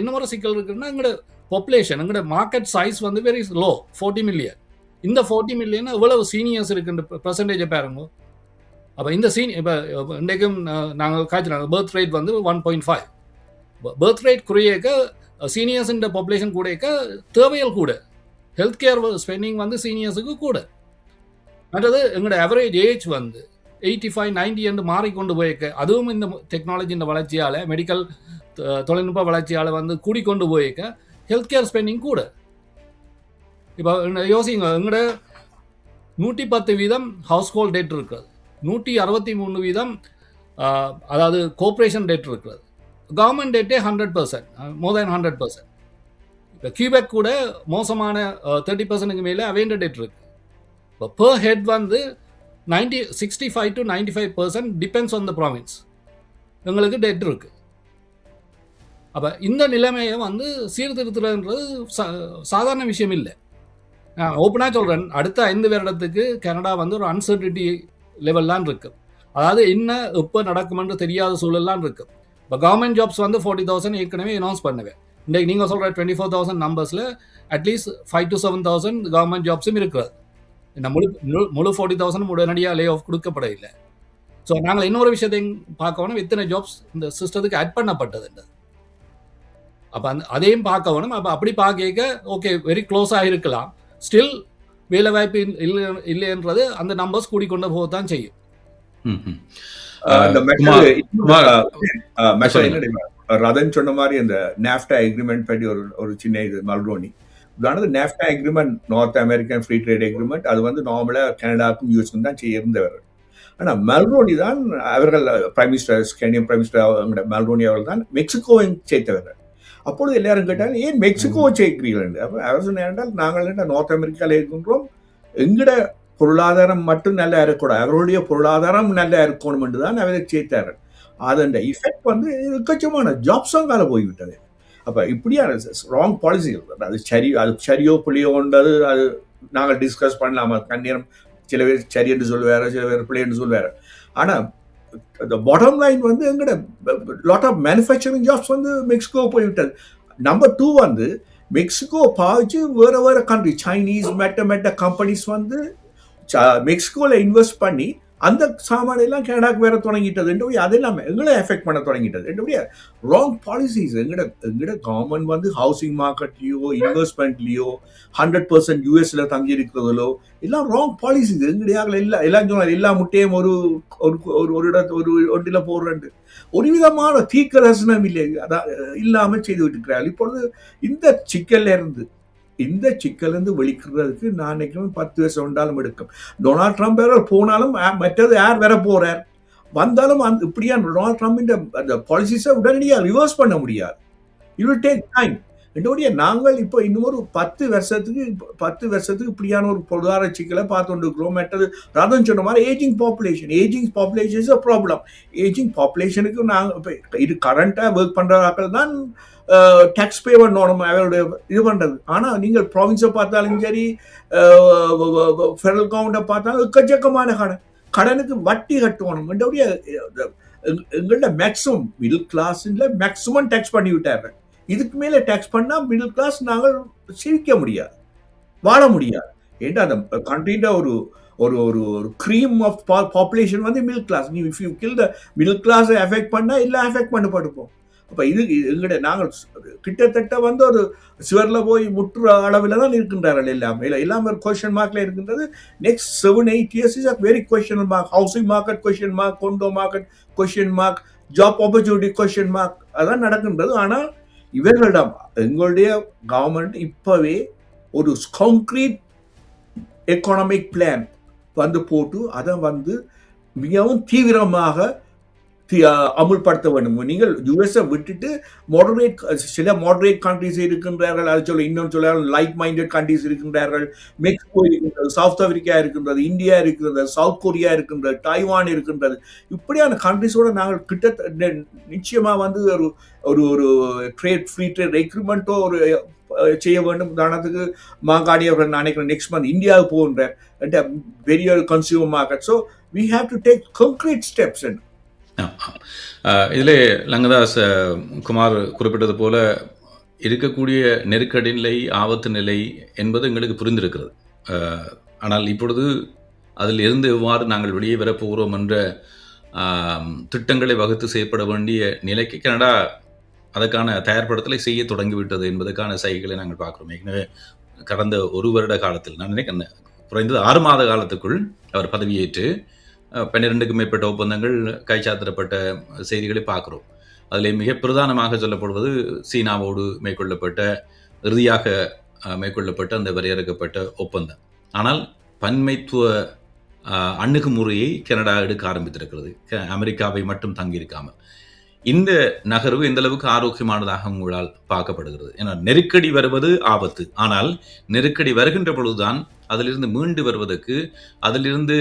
இன்னொரு சிக்கல் இருக்குன்னா எங்களோட பாப்புலேஷன், எங்களோட மார்க்கெட் சைஸ் வந்து வெரி லோ, 40 மில்லியன். இந்த 40 மில்லியன் எவ்வளவு சீனியர்ஸ் இருக்குன்ற பெர்சன்டேஜை பாருங்க. அப்போ இந்த இப்போ இன்றைக்கும் நாங்கள் காய்ச்சினாங்க பர்த் ரேட் வந்து 1.5. பர்த் ரேட் குறையக்க சீனியர்ஸுன்ற பாப்புலேஷன் கூடக்க தேவைகள் கூட, ஹெல்த் கேர் ஸ்பெண்டிங் வந்து சீனியர்ஸுக்கு கூட. மற்றது எங்களோட ஆவரேஜ் ஏஜ் வந்து 85, 90 என்று மாறிக்கொண்டு போயிருக்க, அதுவும் இந்த டெக்னாலஜியின் வளர்ச்சியால், மெடிக்கல் தொழில்நுட்ப வளர்ச்சியால் வந்து கூடிக்கொண்டு போயிருக்க ஹெல்த் கேர் ஸ்பெண்டிங் கூட. இப்போ யோசிங்க, எங்களோட 110% ஹவுஸ் ஹோல்ட் டெட் இருக்கிறது, 163% அதாவது கோஆப்ரேஷன் டெட் இருக்கிறது, கவர்மெண்ட் டெட்டே 100%, மோர் தேன் 100%. இப்போ கியூபெக் கூட மோசமான 30%க்கு மேலே அவேண்ட டெட் இருக்கு. இப்போ பெர் ஹெட் வந்து 65 to 95% depends on the province எங்களுக்கு டெட் இருக்கு. அப்போ இந்த நிலைமையை வந்து சீர்திருத்துறதுன்றது சாதாரண விஷயம் இல்லை. நான் ஓப்பனாக சொல்கிறேன், அடுத்த 5 வருடத்துக்கு கனடா வந்து ஒரு அன்சர்டினிட்டி லெவல்லாம் இருக்குது. அதாவது என்ன எப்போ நடக்குமென்று தெரியாத சூழல்லாம் இருக்குது. இப்போ கவர்மெண்ட் ஜாப்ஸ் வந்து 40,000 ஏற்கனவே அனௌன்ஸ் பண்ணுவேன். இன்றைக்கு நீங்கள் சொல்கிற 24,000 நம்பர்ஸில் அட்லீஸ்ட் 5 to 7,000 கவர்மெண்ட் ஜாப்ஸும் இருக்கிறது. இந்த முழு 40,000 உடனடியாக லே ஆஃப் கொடுக்கப்படவில்லை. ஸோ நாங்கள் இன்னொரு விஷயத்தையும் பார்க்கணும், எத்தனை ஜாப்ஸ் இந்த சிஸ்டத்துக்கு ஆட் பண்ணப்பட்டது. அப்போ அதையும் பார்க்கணும். அப்போ அப்படி பார்க்க ஓகே வெரி க்ளோஸாக இருக்கலாம், ஸ்டில் வேலை வாய்ப்பு இல்லைன்றது அந்த நம்பர்ஸ் கூடிக்கொண்டு போகத்தான் செய்யும். ரதன் சொன்ன மாதிரி அந்த நாஃப்டா அக்ரிமெண்ட் பற்றி ஒரு சின்ன இது மல்ரோனி உதாரணத்து NAFTA agreement North American free trade agreement, அது வந்து நார்மலாக கனடாவுக்கும் யூஎஸ்க்கும் தான் இருந்தவர். ஆனால் மல்ரோனி தான் அவர்கள் prime minister, Canadian prime minister Mulroney அவர்கள் தான் மெக்சிகோவை சேர்த்தவர். அப்பொழுது எல்லாரும் கேட்டாங்க, ஏன் மெக்சிகோவை சேர்க்கிறீர்கள்? அப்போ அவர் சொன்னால் நாங்கள் நார்த் அமெரிக்காவில் இருக்கின்றோம், எங்கட பொருளாதாரம் மட்டும் நல்லா இருக்கக்கூடாது, அவர்களுடைய பொருளாதாரம் நல்லா இருக்கணும் என்று தான் அவரை சேர்த்தார்கள். அதன் எஃபெக்ட் வந்து எக்கச்சமான ஜாப்ஸும் கால போய்விட்டது. அப்போ இப்படியான ராங் பாலிசிகள், அது சரியோ பிள்ளையோன்றது அது நாங்கள் டிஸ்கஸ் பண்ணலாமா கண்ணீரம். சில பேர் சரி என்று சொல்லுவார், சில பேர் பிள்ளை என்று சொல்லுவார். ஆனால் பாட்டம் லைன் வந்து எங்கட லாட் ஆஃப் மேனுஃபேக்சரிங் ஜாப்ஸ் வந்து மெக்சிகோ போய்விட்டது. நம்பர் 2 வந்து மெக்சிகோ பாய்ச்சி வேறு வேறு கண்ட்ரி சைனீஸ் மெட்ட கம்பெனிஸ் வந்து மெக்சிகோவில் இன்வெஸ்ட் பண்ணி அந்த சாமானெல்லாம் கனடாக்கு வேற தொடங்கிட்டது. அதெல்லாம் எங்களை எஃபெக்ட் பண்ண தொடங்கிட்டது. என்னுடைய ராங் பாலிசிஸ். எங்கட கவர்மெண்ட் வந்து ஹவுசிங் மார்க்கெட்லையோ இன்வெஸ்ட்மெண்ட்லையோ 100% யூஎஸ்ல தங்கி இருக்கிறதோ எல்லாம் ராங் பாலிசிஸ். எங்கடையாக எல்லாம் சொன்னார், எல்லா முட்டையும் ஒரு ஒன்றில் போடுறேன். ஒரு விதமான தீர்க்க தரிசனம் இல்லை, அதான் இல்லாமல் செய்து விட்டுக்கிறார்கள். இப்பொழுது இந்த சிக்கலிருந்து வெளிக்கிறதுக்கு நான் நினைக்கிறேன் 10 வருஷம் ஒன்றாலும் எடுக்கும். டொனால்ட் ட்ரம்ப் போனாலும் மற்றது யார் வர போறார் வந்தாலும் இப்படியா டொனால்ட் ட்ரம்ப் அந்த பாலிசிஸை உடனடியாக ரிவர்ஸ் பண்ண முடியாது. It will take time. என்னுடைய நாங்கள் இப்போ இன்னும் ஒரு 10 வருஷத்துக்கு இப்படியான ஒரு பொருளாதார சிக்கலை பார்த்து கொண்டிருக்கிறோம். மற்றது ராதன் சொன்ன மாதிரி aging population is a problem. Aging பாப்புலேஷனுக்கு நாங்கள் இப்போ இது கரண்டாக ஒர்க் பண்ணுறாக்கள் தான் டேக்ஸ் பே பண்ணணும் அவருடைய இது பண்ணுறது. ஆனால் நீங்கள் ப்ராவின்ஸை பார்த்தாலும் சரி, ஃபெடரல் கவர்மெண்ட்டை பார்த்தாலும் எக்கச்சக்கமான கடனுக்கு வட்டி கட்டணும். எங்கள்ட மேக்ஸிமம் மிடில் கிளாஸில் மேக்ஸிமம் டேக்ஸ் பண்ணி விட்டார்கள். இதுக்கு மேலே டேக்ஸ் பண்ணால் மிடில் கிளாஸ் நாங்கள் சிரிக்க முடியாது, வாழ முடியாது. ஏன்னா அந்த கண்ட்ரின்ற ஒரு க்ரீம் ஆஃப் பாப்புலேஷன் வந்து மிடில் கிளாஸ். நீ if you kill the middle கிளாஸை எஃபெக்ட் பண்ணால் எல்லாம் எஃபெக்ட் பண்ணப்படுப்போம். அப்போ இது எங்களுடைய நாங்கள் கிட்டத்தட்ட வந்து ஒரு சிவரில் போய் முற்று அளவில் தான் இருக்கின்றார்கள். எல்லாமே ஒரு கொஸ்டின் மார்க்கில் இருக்கின்றது. Next 7-8 years is a very question mark. Housing market question mark, condo market question mark, job opportunity question mark, அதான் நடக்கின்றது. ஆனால் இவர்களிடம் எங்களுடைய கவர்மெண்ட் இப்போவே ஒரு கான்க்ரீட் எக்கனாமிக் பிளான் வந்து போட்டு அதை வந்து மிகவும் தீவிரமாக அமுல்படுத்த வேண்டும். நீங்கள் யுஎஸ்ஐ விட்டுட்டு சில மாடரேட் கண்ட்ரிஸ் இருக்கின்றார்கள், அது சொல்ல இன்னொன்று சொல்ல லைக் மைண்டட் கண்ட்ரிஸ் இருக்கின்றார்கள். மெக்சிகோ இருக்கின்றது, சவுத் ஆப்பிரிக்கா இருக்கின்றது, இந்தியா இருக்கின்றது, சவுத் கொரியா இருக்கின்றது, டைவான் இருக்கின்றது. இப்படியான கண்ட்ரிஸோட நாங்கள் கிட்ட நிச்சயமா வந்து ஒரு ஒரு ஒரு ட்ரேட் ஃப்ரீ ட்ரேட் எக்ரிமெண்ட்டோ ஒரு செய்ய வேண்டும். உதாரணத்துக்கு மாங்காடி அவர்கள் நினைக்கிறேன் நெக்ஸ்ட் மந்த் இந்தியாவுக்கு போகின்ற பெரிய consumer market. So we have to take concrete steps. இதில் லங்கதாஸ் குமார் குறிப்பிட்டது போல இருக்கக்கூடிய நெருக்கடி நிலை, ஆபத்து நிலை என்பது எங்களுக்கு புரிந்திருக்கிறது. ஆனால் இப்பொழுது அதில் இருந்து எவ்வாறு நாங்கள் வெளியே வரப்போகிறோம் என்ற திட்டங்களை வகுத்து செய்யப்பட வேண்டிய நிலைக்கு கனடா அதற்கான தயார்படுத்தலை செய்ய தொடங்கிவிட்டது என்பதற்கான சைகளை நாங்கள் பார்க்குறோம். ஏற்கனவே கடந்த ஒரு வருட காலத்தில், நான் நினைக்கிறேன் குறைந்தது 6 மாத காலத்துக்குள் அவர் பதவியேற்று 12க்கும் மேற்பட்ட ஒப்பந்தங்கள் கைச்சாத்திடப்பட்ட செய்திகளை பார்க்குறோம். அதில் மிக பிரதானமாக சொல்லப்படுவது சீனாவோடு இறுதியாக மேற்கொள்ளப்பட்ட அந்த வரையறுக்கப்பட்ட ஒப்பந்தம். ஆனால் பன்மைத்துவ அணுகுமுறையை கனடா எடுக்க ஆரம்பித்திருக்கிறது, அமெரிக்காவை மட்டும் தங்கியிருக்காமல். இந்த நகர்வு எந்த அளவுக்கு ஆரோக்கியமானதாக உங்களால் பார்க்கப்படுகிறது? ஏன்னா நெருக்கடி வருவது ஆபத்து, ஆனால் நெருக்கடி வருகின்ற பொழுதுதான் அதிலிருந்து மீண்டு வருவதற்கு, அதிலிருந்து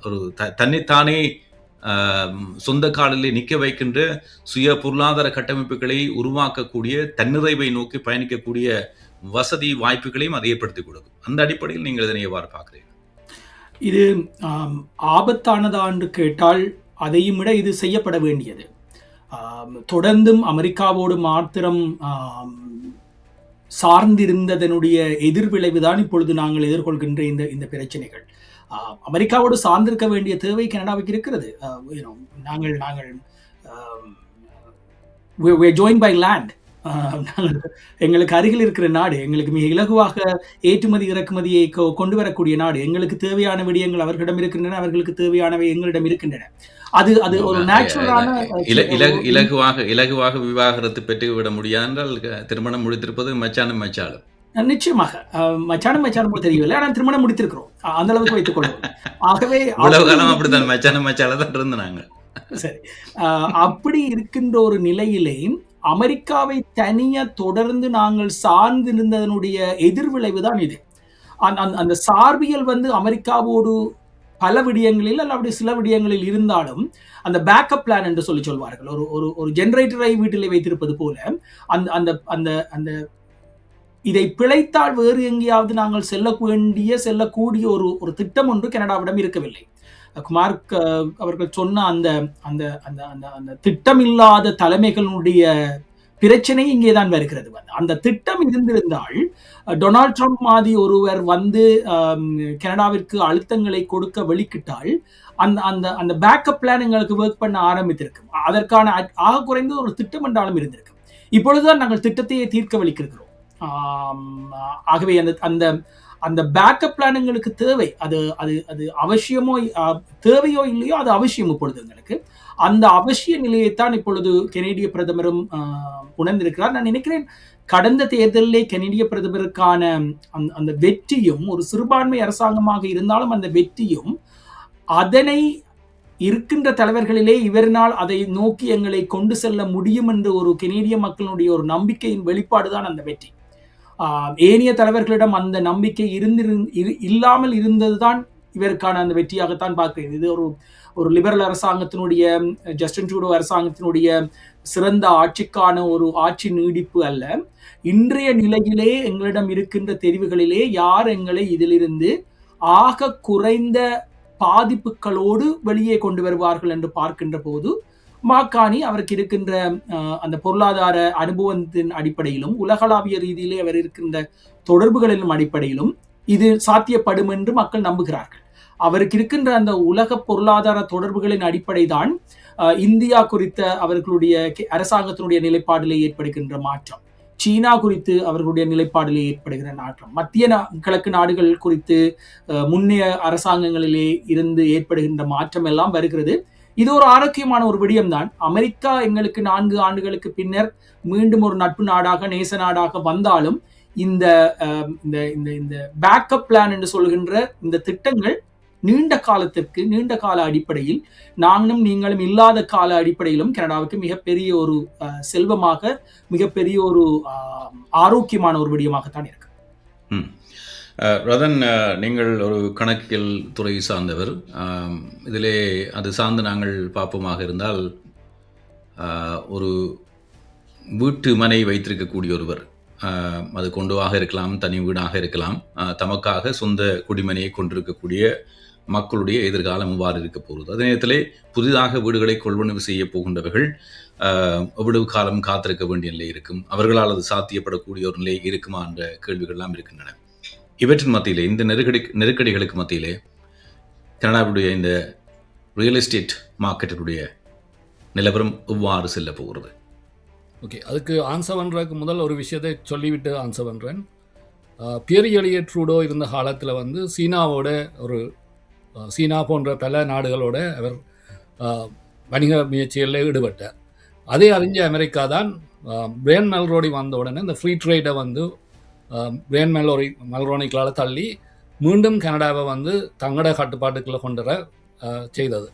ஒரு தன்னைத்தானே சொந்த காலிலே நிற்க வைக்கின்ற சுய பொருளாதார கட்டமைப்புகளை உருவாக்கக்கூடிய, தன்னிறைவை நோக்கி பயணிக்கக்கூடிய வசதி வாய்ப்புகளையும் அதை ஏற்படுத்திக் கொடுக்கும். அந்த அடிப்படையில் நீங்கள் இதனை எவ்வாறு பார்க்கிறீர்கள்? இது ஆபத்தானதா என்று கேட்டால் அதையும் விட இது செய்யப்பட வேண்டியது. தொடர்ந்தும் அமெரிக்காவோடு மாத்திரம் சார்ந்திருந்ததனுடைய எதிர்விளைவுதான் இப்பொழுது நாங்கள் எதிர்கொள்கின்ற இந்த பிரச்சனைகள். அமெரிக்காவோடு சார்ந்திருக்க வேண்டிய தேவை கனடாவுக்கு இருக்கிறது. நாங்கள் joined by land. எங்களுக்கு அருகில் இருக்கிற நாடு, எங்களுக்கு மிக இலகுவாக ஏற்றுமதி இறக்குமதியை கொண்டு வரக்கூடிய நாடு. எங்களுக்கு தேவையான விடயங்கள் அவர்களிடம் இருக்கின்றன, அவர்களுக்கு தேவையானவை எங்களிடம் இருக்கின்றன. அது ஒரு நேச்சுரலான இலகுவாக விவாகரத்து பெற்று விட முடியாது என்றால் திருமணம் முடித்திருப்பது மச்சானும் மச்சாலும். நிச்சயமாக மச்சானும் தெரியவில்லை, ஆனால் திருமணம் முடித்திருக்கிறோம், அந்த அளவுக்கு வைத்துக் கொள்வோம். ஆகவே அப்படித்தான் மச்சானும் மச்சால தான் இருந்தாங்க. சரி, அப்படி இருக்கின்ற ஒரு நிலையிலே அமெரிக்காவை தனியா தொடர்ந்து நாங்கள் சார்ந்திருந்ததனுடைய எதிர்விளைவு தான் இது. அந்த சார்பியல் அமெரிக்காவோடு பல விடயங்களில் அல்லது சில விடயங்களில் இருந்தாலும் அந்த பேக்கப் பிளான் என்று சொல்வார்கள். ஒரு ஜெனரேட்டரை வீட்டிலே வைத்திருப்பது போல அந்த இதை பிழைத்தால் வேறு எங்கேயாவது நாங்கள் செல்லக்கூடிய ஒரு திட்டம் ஒன்று கனடாவிடம் இருக்கவில்லை. குமார் அவர்கள் சொன்ன அந்த அந்த அந்த அந்த அந்த திட்டமில்லாத தலைமைகளுடைய பிரச்சனை இங்கேதான் வருகிறது. அந்த திட்டம் இருந்திருந்தால் டொனால்ட் ட்ரம்ப் மாதிரி ஒருவர் கனடாவிற்கு அழுத்தங்களை கொடுக்க வெளிக்கிட்டால் அந்த அந்த பேக்கப் பிளான் எங்களுக்கு ஒர்க் பண்ண ஆரம்பித்திருக்கு. அதற்கான ஆக குறைந்த ஒரு திட்டம் என்றாலும் இருந்திருக்கு. இப்பொழுதுதான் நாங்கள் திட்டத்தையே தீர்க்க வலிக்கிறோம். ஆகவே அந்த அந்த பேக்கப் பிளான் எங்களுக்கு தேவை. அது அவசியமோ தேவையோ இல்லையோ அது அவசியம். இப்பொழுது எங்களுக்கு அந்த அவசிய நிலையைத்தான் இப்பொழுது கெனடிய பிரதமரும் உணர்ந்திருக்கிறார். நான் நினைக்கிறேன் கடந்த தேர்தலிலே கெனடிய பிரதமருக்கான அந்த வெற்றியும், ஒரு சிறுபான்மை அரசாங்கமாக இருந்தாலும் அந்த வெற்றியும், அதனை இருக்கின்ற தலைவர்களிலே இவரினால் அதை நோக்கி எங்களை கொண்டு செல்ல முடியும் என்று ஒரு கெனடிய மக்களுடைய ஒரு நம்பிக்கையின் வெளிப்பாடுதான் அந்த வெற்றி. ஏனைய தலைவர்களிடம் அந்த நம்பிக்கை இல்லாமல் இருந்ததுதான் இவருக்கான அந்த வெற்றியாகத்தான் பார்க்கிறேன். இது ஒரு லிபரல் அரசாங்கத்தினுடைய, ஜஸ்டின் ட்ரூடோ அரசாங்கத்தினுடைய சிறந்த ஆட்சிக்கான ஒரு ஆட்சி நீடிப்பு அல்ல. இன்றைய நிலையிலே எங்களிடம் இருக்கின்ற தெரிவுகளிலே யார் எங்களை இதிலிருந்து ஆக குறைந்த பாதிப்புகளோடு வெளியே கொண்டு வருவார்கள் என்று பார்க்கின்ற போது மாக்கானி அவருக்கு இருக்கின்ற அந்த பொருளாதார அனுபவத்தின் அடிப்படையிலும், உலகளாவிய ரீதியிலே அவர் இருக்கின்ற தொடர்புகளிலும் அடிப்படையிலும் இது சாத்தியப்படும் என்று மக்கள் நம்புகிறார்கள். அவருக்கு இருக்கின்ற அந்த உலக பொருளாதார தொடர்புகளின் அடிப்படை தான் இந்தியா குறித்த அவர்களுடைய அரசாங்கத்தினுடைய நிலைப்பாடிலே ஏற்படுகின்ற மாற்றம், சீனா குறித்து அவர்களுடைய நிலைப்பாடிலே ஏற்படுகிற மாற்றம், மத்திய கிழக்கு நாடுகள் குறித்து முன்னைய அரசாங்கங்களிலே இருந்து ஏற்படுகின்ற மாற்றம் எல்லாம் வருகிறது. இது ஒரு ஆரோக்கியமான ஒரு விடயம்தான். அமெரிக்கா எங்களுக்கு 4 ஆண்டுகளுக்கு பின்னர் மீண்டும் ஒரு நட்பு நாடாக, நேச நாடாக வந்தாலும் இந்த இந்த இந்த இந்த பேக்கப் பிளான் என்று சொல்கின்ற இந்த திட்டங்கள் நீண்ட கால அடிப்படையில் நீங்களும் இல்லாத கால அடிப்படையிலும் கனடாவுக்கு மிகப்பெரிய ஒரு செல்வமாக, மிகப்பெரிய ஒரு ஆரோக்கியமான ஒரு விடயமாகத்தான் இருக்கு. ரதன், நீங்கள் ஒரு கணக்கியல் துறை சார்ந்தவர். இதிலே அது சார்ந்து நாங்கள் பார்ப்போமாக இருந்தால், ஒரு வீட்டு மனை வைத்திருக்கக்கூடிய ஒருவர், அது கொண்டுவாக இருக்கலாம், தனி வீடாக இருக்கலாம், தமக்காக சொந்த குடிமனையை கொண்டிருக்கக்கூடிய மக்களுடைய எதிர்காலம் எவ்வாறு இருக்க போகிறது, அதே நேரத்திலே புதிதாக வீடுகளை கொள்வனவு செய்ய போகின்றவர்கள் எவ்வளவு காலம் காத்திருக்க வேண்டிய நிலை இருக்கும், அவர்களால் அது சாத்தியப்படக்கூடிய ஒரு நிலை இருக்குமா என்ற கேள்விகள்லாம் இருக்கின்றன. இவற்றின் மத்தியிலே, இந்த நெருக்கடிகளுக்கு மத்தியிலே கனடாவுடைய இந்த ரியல் எஸ்டேட் மார்க்கெட்டினுடைய நிலவரம் எவ்வாறு செல்ல போகிறது? ஓகே, அதுக்கு ஆன்சர் பண்ணுறதுக்கு முதல் ஒரு விஷயத்தை சொல்லிவிட்டு ஆன்சர் பண்ணுறேன். பியர் எலியட் ட்ரூடோ இருந்த காலத்தில் வந்து சீனா போன்ற பல நாடுகளோட அவர் வணிக முயற்சிகளில் ஈடுபட்டார். அதே அறிஞ்ச அமெரிக்கா தான் பிரையன் மெல்ரோனி வந்த உடனே இந்த ஃப்ரீ ட்ரேடை வந்து பிரையன் மெல்ரோனிக்களால் தள்ளி மீண்டும் கனடாவை வந்து தங்களோட கட்டுப்பாட்டுக்குள்ளே கொண்டு வர செய்தது.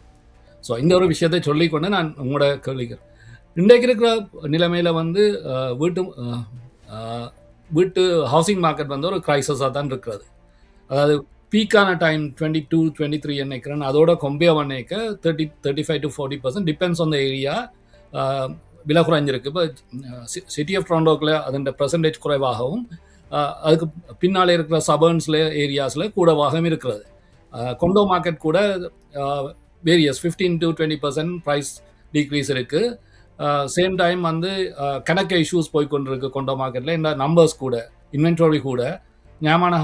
ஸோ இந்த ஒரு விஷயத்தை சொல்லிக்கொண்டு நான் உங்களோட கேள்விக்கிறேன். இன்றைக்கு இருக்கிற நிலைமையில் வந்து வீட்டு ஹவுசிங் மார்க்கெட் வந்து ஒரு கிரைசஸாக தான் இருக்கிறது. அதாவது பீக்கான டைம் 22-23 நினைக்கிறேன், அதோட கம்பேர் பண்ணிக்க 35-40% டிபெண்ட்ஸ் ஆன் த ஏரியா விலை குறைஞ்சிருக்கு. இப்போ சிட்டி ஆஃப் டொரண்டோக்கில் அதன் பெர்சன்டேஜ் குறைவாகவும் அதுக்கு பின்னாலே இருக்கிற சபர்ன்ஸில் ஏரியாஸில் கூடவாகவும் இருக்கிறது. கொண்டோ மார்க்கெட் கூட வேரியஸ் 15-20% ப்ரைஸ் டீக்ரீஸ் இருக்குது. சேம் டைம் வந்து கணக்கு இஷ்யூஸ் போய்கொண்டிருக்கு கொண்டோ மார்க்கெட்டில். இந்த நம்பர்ஸ் கூட, இன்வென்ட்ரி கூட, ஞாபகமான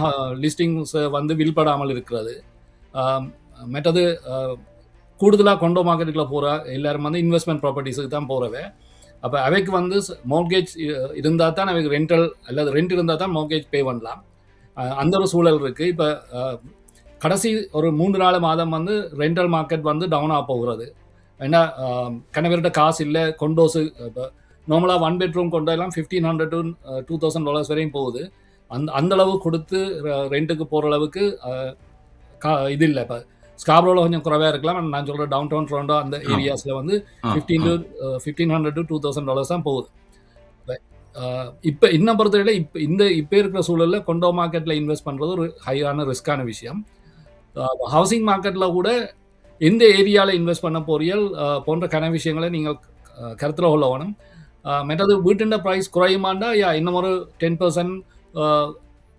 லிஸ்டிங்ஸ் வந்து வில்படாமல் இருக்கிறது. மற்றது கூடுதலாக கொண்டோ மார்க்கெட்டுக்குள்ளே போகிற எல்லாரும் வந்து இன்வெஸ்ட்மெண்ட் ப்ராப்பர்ட்டிஸுக்கு தான் போகிறவே. அப்போ அவைக்கு வந்து மோர்கேஜ் இருந்தால் தான் அவைக்கு ரெண்டல் அல்லது ரெண்ட் இருந்தால் தான் மோர்கேஜ் பே பண்ணலாம். அந்த ஒரு சூழல் இருக்குது. இப்போ கடைசி ஒரு 3-4 மாதம் வந்து ரெண்டல் மார்க்கெட் வந்து டவுனாக போகிறது. ஏன்னா கணவர்கிட்ட காசு இல்லை. கொண்டோஸு இப்போ நார்மலாக 1 பெட்ரூம் கொண்டோ எல்லாம் $1,500 to $2,000 வரையும் போகுது. அந்தளவு கொடுத்து ரெண்ட்டுக்கு போகிற அளவுக்கு இது இல்லை. இப்போ ஸ்காப்ரோவில் கொஞ்சம் குறைவாக இருக்கலாம். நான் சொல்கிற டவுன் டவுன் டொரண்டோ அந்த ஏரியாஸில் வந்து $1,500 to $2,000 தான் போகுது. இப்போ இன்னும் பொறுத்தவரையில் இப்போ இருக்கிற சூழலில் கொண்டோ மார்க்கெட்டில் இன்வெஸ்ட் பண்ணுறது ஒரு ஹையான ரிஸ்க்கான விஷயம். ஹவுசிங் மார்க்கெட்டில் கூட எந்த ஏரியாவில் இன்வெஸ்ட் பண்ண போறியல் போன்ற கன விஷயங்களை நீங்கள் கருத்தில் கொள்ள வேணும். மற்றது வீட்டின் ப்ரைஸ் குறையுமாண்டா இன்னும் ஒரு 10%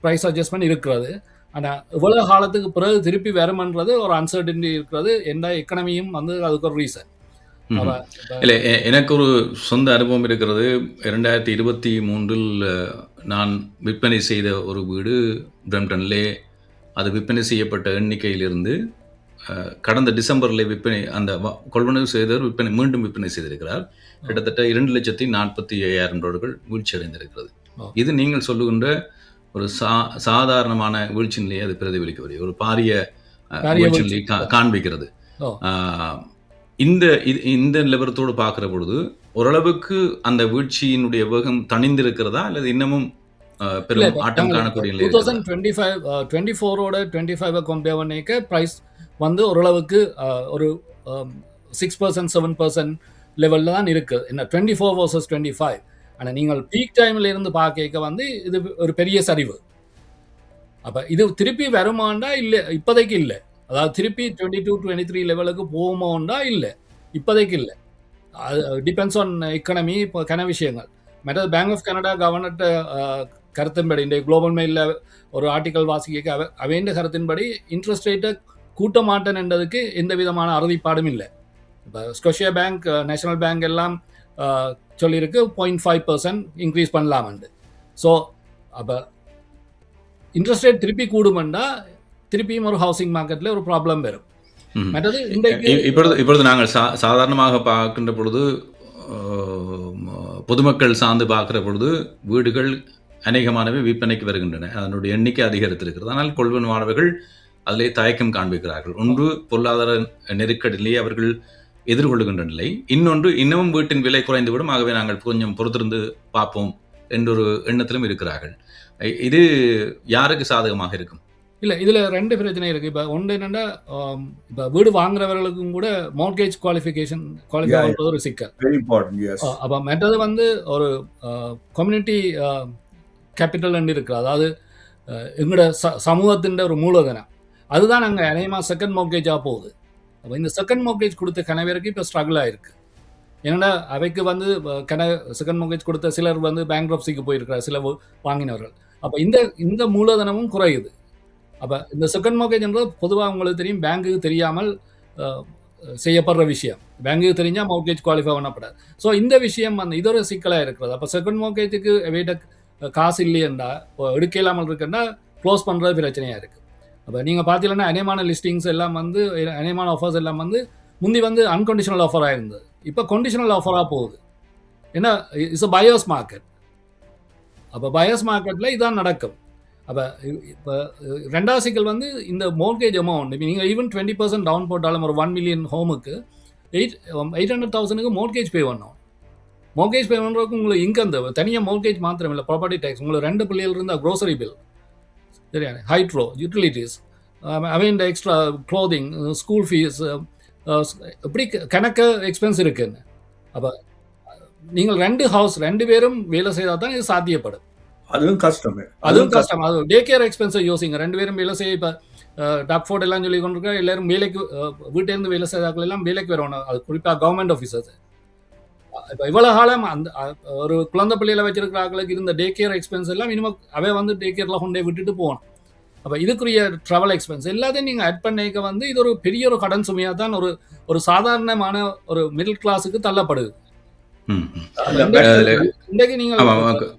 ப்ரைஸ் அட்ஜஸ்ட்மெண்ட் இருக்கிறது. ஆனால் இவ்வளோ காலத்துக்கு பிறகு திருப்பி வருமன்றது ஒரு அன்சர்டனிட்டி இருக்கிறது. எந்த எக்கனமியும் வந்து அதுக்கு ஒரு ரீசன். இல்லை, எனக்கு ஒரு சொந்த அனுபவம் இருக்கிறது. 2023 நான் விற்பனை செய்த ஒரு வீடு பிரம்டன்லே, அது விற்பனை செய்யப்பட்ட எண்ணிக்கையிலிருந்து கடந்த டிசம்பரில் விற்பனை அந்த கொள்வனவு செய்தவர் மீண்டும் விற்பனை செய்திருக்கிறார். கிட்டத்தட்ட $2,45,000 வீழ்ச்சி அடைந்திருக்கிறது. இது நீங்கள் சொல்லுகின்ற ஒரு சாதாரணமான வீழ்ச்சி நிலையை அது பிரதிபலிக்கவில்லை, ஒரு பாரிய வீழ்ச்சி நிலையை காண்பிக்கிறது. இந்த நிலவரத்தோடு பார்க்குற பொழுது ஓரளவுக்கு அந்த வீழ்ச்சியினுடைய வேகம் தணிந்திருக்கிறதா அல்லது இன்னமும் பெரும் ஆட்டம் காணக்கூடிய நிலை? 2024 25 கம்பேர் பண்ணிக்க ப்ரைஸ் வந்து ஓரளவுக்கு ஒரு 6% 7% லெவலில் தான் இருக்குது. என்ன 24 versus 25. ஆனால் நீங்கள் பீக் டைமில் இருந்து பார்க்க வந்து இது ஒரு பெரிய சரிவு. அப்போ இது திருப்பி வருமாண்டா இல்லை, இப்போதைக்கு இல்லை. அதாவது திருப்பி 22-23 லெவலுக்கு போகுமோண்டா இல்லை, இப்போதைக்கு இல்லை. அது டிபெண்ட்ஸ் ஆன் எக்கனமி. இப்போ கன விஷயங்கள் மற்றது பேங்க் ஆஃப் கனடா கவர்னர்கிட்ட கருத்தின்படி இந்த குளோபல் மெயிலில் ஒரு ஆர்டிக்கல் வாசிக்க அவைண்ட கருத்தின்படி இன்ட்ரெஸ்ட் ரேட்டை கூட்ட மாட்டேன் என்றதுக்கு எந்த விதமான அறுதிப்பாடும் இல்லை. இப்போ ஸ்கொஷியா பேங்க், நேஷனல் பேங்க் எல்லாம் சொல்லியிருக்கு 0.5% இன்க்ரீஸ் பண்ணலாம்ண்டு. ஸோ அப்போ இன்ட்ரெஸ்ட் ரேட் திருப்பி கூடுமெண்டா திருப்பியும் ஒரு ஹவுசிங் மார்க்கெட்டில் ஒரு ப்ராப்ளம் வரும். மற்றது இப்பொழுது நாங்கள் சாதாரணமாக பார்க்கின்ற பொழுது, பொதுமக்கள் சார்ந்து பார்க்குற பொழுது வீடுகள் அநேகமானவை விற்பனைக்கு வருகின்றன. அதனுடைய எண்ணிக்கை அதிகரித்திருக்கிறது. ஆனால் கொள்வனவாளர்கள் அதிலே தயக்கம் காண்பிக்கிறார்கள். ஒன்று பொருளாதார நெருக்கடியிலேயே அவர்கள் எதிர்கொள்ளுகின்ற நிலை, இன்னொன்று இன்னமும் வீட்டின் விலை குறைந்துவிடும், ஆகவே நாங்கள் கொஞ்சம் பொறுத்திருந்து பார்ப்போம் என்ற ஒரு எண்ணத்திலும் இருக்கிறார்கள். இது யாருக்கு சாதகமாக இருக்கும்? இல்ல இதுல 2 பிரச்சனை இருக்கு. இப்ப ஒன்று என்னன்னா, இப்ப வீடு வாங்குறவர்களுக்கும் கூட மார்ட்கேஜ் குவாலிஃபை Yeah, பண்றது ஒரு சிக்கல். very important. Yes. அப்ப மற்றது வந்து ஒரு கம்யூனிட்டி கேபிட்டல் இருக்கு. அதாவது எங்களோட சமூகத்தின் ஒரு மூலதனம். அதுதான் அங்கே அநேகமாக செகண்ட் மோர்கேஜாக போகுது. அப்போ இந்த செகண்ட் மோர்கேஜ் கொடுத்த கணவருக்கு இப்போ ஸ்ட்ரகிள் ஆயிருக்கு. ஏன்னா அவைக்கு வந்து செகண்ட் மோர்கேஜ் கொடுத்த சிலர் வந்து பேங்க்ரப்சிக்கு போயிருக்கிறார், சில வாங்கினவர்கள். அப்போ இந்த மூலதனமும் குறையுது. அப்போ இந்த செகண்ட் மோர்கேஜ்ன்றது பொதுவாக உங்களுக்கு தெரியும், பேங்க்குக்கு தெரியாமல் செய்யப்படுற விஷயம். பேங்க்குக்கு தெரிஞ்சால் மோர்கேஜ் குவாலிஃபை பண்ணப்படாது. ஸோ இந்த விஷயம் வந்து இதொரு சிக்கலாக இருக்கிறது. அப்போ செகண்ட் மோர்கேஜுக்கு வெயிட்ட காசு இல்லையண்டா, எடுக்க இல்லாமல் இருக்குன்னா க்ளோஸ் பண்ணுறது பிரச்சனையாக இருக்குது. அப்போ நீங்கள் பார்த்தீங்கன்னா அநேகமான லிஸ்டிங்ஸ் எல்லாம் வந்து, அநேகமான ஆஃபர்ஸ் எல்லாம் வந்து முந்தி வந்து அன்கண்டிஷனல் ஆஃபராக இருந்தது, இப்போ கண்டிஷனல் ஆஃபராக போகுது. ஏன்னா இட்ஸ் அ பயர்ஸ் மார்க்கெட். அப்போ பயர்ஸ் மார்க்கெட்டில் இதான் நடக்கும். அப்போ இப்போ ரெண்டாவது சிக்கல் வந்து இந்த மோர்கேஜ் அமௌண்ட். இப்போ நீங்கள் ஈவன் 20% டவுன் போட்டாலும் ஒரு 1 மில்லியன் ஹோமுக்கு 800,000க்கு மோர்கேஜ் பே பண்ணணும். மோர்கேஜ் பே பண்ணுறதுக்கு உங்களுக்கு இன்கம் தேவை. தனியாக மோர்கேஜ் மாத்திரம் இல்லை, ப்ராப்பர்ட்டி டேக்ஸ், உங்களுக்கு 2 பிள்ளைகள் இருந்தால் க்ரோசரி பில், சரியா, ஹைட்ரோ, யூட்டிலிட்டிஸ், அவன் எக்ஸ்ட்ரா க்ளோதிங், ஸ்கூல் ஃபீஸ், இப்படி கணக்கு எக்ஸ்பென்ஸ் இருக்குன்னு. அப்போ நீங்கள் 2 பேரும் வேலை செய்தால் தான் இது சாத்தியப்படும். அதுவும் கஷ்டம். அது டே கேர் எக்ஸ்பென்ஸை யோசிங்க. 2 பேரும் வேலை செய்ய, இப்போ டாக்ஃபோர்ட் எல்லாம் சொல்லி கொண்டிருக்க, எல்லாரும் வேலைக்கு வீட்டிலேருந்து வேலை செய்தாக்கள் எல்லாம் வேலைக்கு வரணும். அது குறிப்பாக கவர்மெண்ட் ஆஃபீஸர்ஸ். இப்போ இவ்வளோ காலம் அந்த ஒரு குழந்தை பிள்ளைகளை வச்சிருக்கிற ஆக்களுக்கு இருந்த டே கேர் எக்ஸ்பென்ஸ் எல்லாம் இனிமேல் அவை வந்து டே கேரில் கொண்டே விட்டுட்டு போகணும். அப்போ இதுக்குரிய ட்ராவல் எக்ஸ்பென்ஸ் எல்லாத்தையும் நீங்கள் ஆட் பண்ணிக்க வந்து இது ஒரு பெரிய ஒரு கடன் சுமையாக தான் ஒரு சாதாரணமான ஒரு மிடில் கிளாஸுக்கு தள்ளப்படுது. இன்றைக்கு நீங்கள்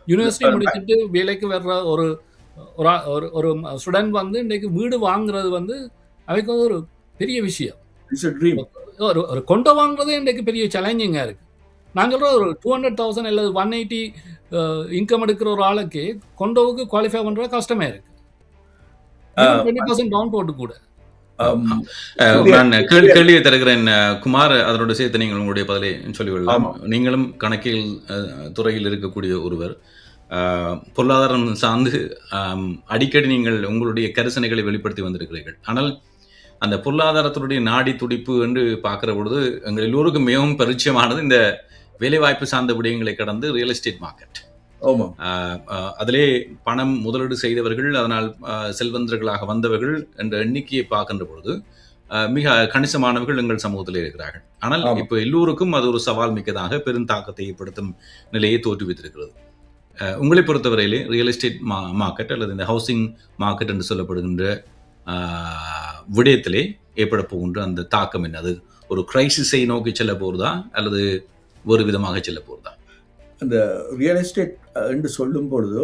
யூனிவர்சிட்டி முடிச்சுட்டு வேலைக்கு வர்ற ஒரு ஸ்டூடெண்ட் வந்து இன்றைக்கு வீடு வாங்குறது வந்து அவைக்கு வந்து ஒரு பெரிய விஷயம். ஒரு கொண்டை வாங்குறதே இன்றைக்கு பெரிய சேலஞ்சிங்காக இருக்குது. நான் சொல்கிற ஒரு 200,000 அல்லது 180 இன்கம் எடுக்கிற ஒரு ஆளுக்கு கொண்டோவுக்கு குவாலிஃபை பண்ணுறது கஷ்டமாக இருக்குது. 20% டவுன் போட்டு கூட. நான் கேள்வியை தருகிறேன் குமார், அதனோட சேர்த்து நீங்கள் உங்களுடைய பதிலை சொல்லிவிடலாம். நீங்களும் கணக்கியல் துறையில் இருக்கக்கூடிய ஒருவர், பொருளாதாரம் சார்ந்து அடிக்கடி நீங்கள் உங்களுடைய கரிசனைகளை வெளிப்படுத்தி வந்திருக்கிறீர்கள். ஆனால் அந்த பொருளாதாரத்தினுடைய நாடி துடிப்பு என்று பார்க்கிற பொழுது எங்கள் எல்லோருக்கும் மிகவும் பரிச்சயமானது இந்த வேலைவாய்ப்பு சார்ந்த விடயங்களை கடந்து ரியல் எஸ்டேட் மார்க்கெட். அதிலே பணம் முதலீடு செய்தவர்கள், அதனால் செல்வந்தர்களாக வந்தவர்கள் என்ற எண்ணிக்கையை பார்க்கின்ற பொழுது மிக கணிசமானவர்கள் எங்கள் சமூகத்தில் இருக்கிறார்கள். ஆனால் இப்போ எல்லோருக்கும் அது ஒரு சவால் மிக்கதாக பெருந்தாக்கத்தை ஏற்படுத்தும் நிலையை தோற்றுவித்திருக்கிறது. உங்களை பொறுத்தவரையிலே ரியல் எஸ்டேட் மார்க்கெட் அல்லது இந்த ஹவுசிங் மார்க்கெட் என்று சொல்லப்படுகின்ற விடயத்திலே ஏற்பட போகின்ற அந்த தாக்கம் என்ன? அது ஒரு கிரைசிஸை நோக்கி செல்ல போகிறதா அல்லது ஒரு விதமாக செல்ல போகிறதா? அந்த ரியல் எஸ்டேட் என்று சொல்லும் பொழுது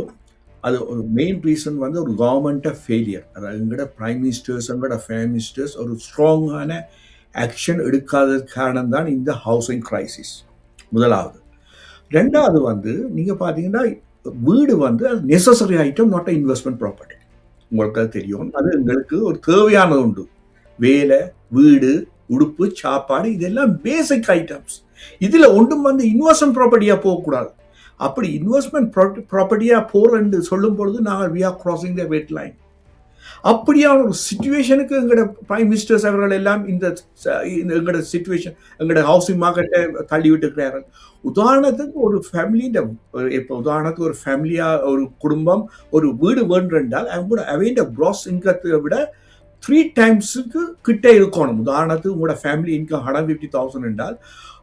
அது ஒரு மெயின் ரீசன் வந்து ஒரு கவர்மெண்ட் ஃபெயிலியர். அதாவது எங்களோட பிரைம் மினிஸ்டர்ஸ், எங்களோட பிரைம் மினிஸ்டர்ஸ் ஒரு ஸ்ட்ராங்கான ஆக்ஷன் எடுக்காதது காரணம் தான் இந்த ஹவுசிங் கிரைசிஸ் முதலாவது. ரெண்டாவது வந்து நீங்கள் பார்த்தீங்கன்னா வீடு வந்து அது necessary item, not a investment property. உங்களுக்கு அது தெரியும். அது எங்களுக்கு ஒரு தேவையானது உண்டு. வேலை, வீடு, உடுப்பு, சாப்பாடு, இதெல்லாம் பேசிக் ஐட்டம்ஸ். இதில் ஒன்றும் வந்து இன்வெஸ்ட்மெண்ட் ப்ராப்பர்ட்டியாக போகக்கூடாது. அப்படி இன்வெஸ்ட்மெண்ட் ப்ராப்பர்ட்டியாக போகிறேன்னு சொல்லும் பொழுது நாங்கள் we are crossing the red line. அப்படியான ஒரு சிச்சுவேஷனுக்கு எங்களோட பிரைம் மினிஸ்டர்ஸ் அவர்கள் எல்லாம் இந்த எங்களோட சிச்சுவேஷன், எங்களோட ஹவுசிங் மார்க்கெட்டை தள்ளி விட்டுக்கிறார்கள். உதாரணத்துக்கு ஒரு ஃபேமிலி, இப்போ உதாரணத்துக்கு ஒரு ஃபேமிலியாக ஒரு குடும்பம் ஒரு வீடு வேண்டுன்றால் அவங்களோட அவைண்ட க்ராஸ் இன்கத்தை விட 3 டைம்ஸுக்கு கிட்டே இருக்கணும். உதாரணத்துக்கு உங்களோட ஃபேமிலி இன்கம் 150,000 என்றால்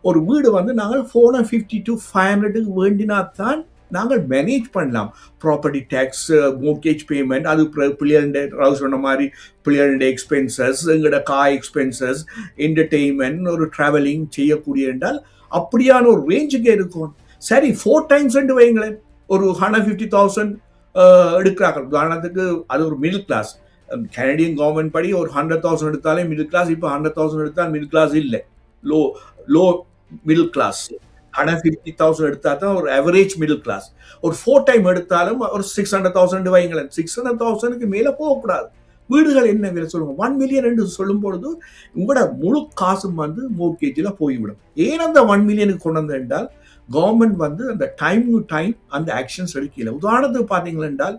ஒரு வீடு வந்து நாங்கள் 450 to 500 வேண்டினா தான் நாங்கள் மேனேஜ் பண்ணலாம். ப்ராப்பர்ட்டி டேக்ஸ், மோர்கேஜ் பேமெண்ட், அது பிள்ளைகளுடைய சொன்ன மாதிரி பிள்ளைகளுடைய எக்ஸ்பென்சஸ், எங்களோட கார் எக்ஸ்பென்சஸ், என்டர்டெயின்மெண்ட், ஒரு ட்ராவலிங் செய்யக்கூடிய என்றால் அப்படியான ஒரு ரேஞ்சுக்கு இருக்கும். சரி 4 டைம்ஸ் வைங்களேன், ஒரு 150,000 எடுக்கிறார்கள். உதாரணத்துக்கு அது ஒரு மிடில் கிளாஸ். கனடியன் கவர்மெண்ட் படி ஒரு 100,000 எடுத்தாலே மிடில் கிளாஸ். இப்போ 100,000 எடுத்தால் மிடில் கிளாஸ் இல்லை, லோ மிடில் கிளாஸ். 150,000 எடுத்தா தான் ஒரு அவரேஜ் மிடில் கிளாஸ். ஒரு 4 டைம் எடுத்தாலும் ஒரு 600,000 வைங்களேன். 600,000க்கு மேலே போகக்கூடாது. வீடுகள் என்ன விலை சொல்லுங்க, 1 மில்லியன் என்று சொல்லும் பொழுது உங்களோட முழு காசும் வந்து மோர்கேஜில் போய்விடும். ஏன் அந்த 1 மில்லியனுக்கு கொண்டு வந்து என்றால் கவர்மெண்ட் வந்து அந்த டைம் டு டைம் அந்த ஆக்ஷன்ஸ் எடுக்கல. உதாரணத்துக்கு பார்த்தீங்கன்னா என்றால்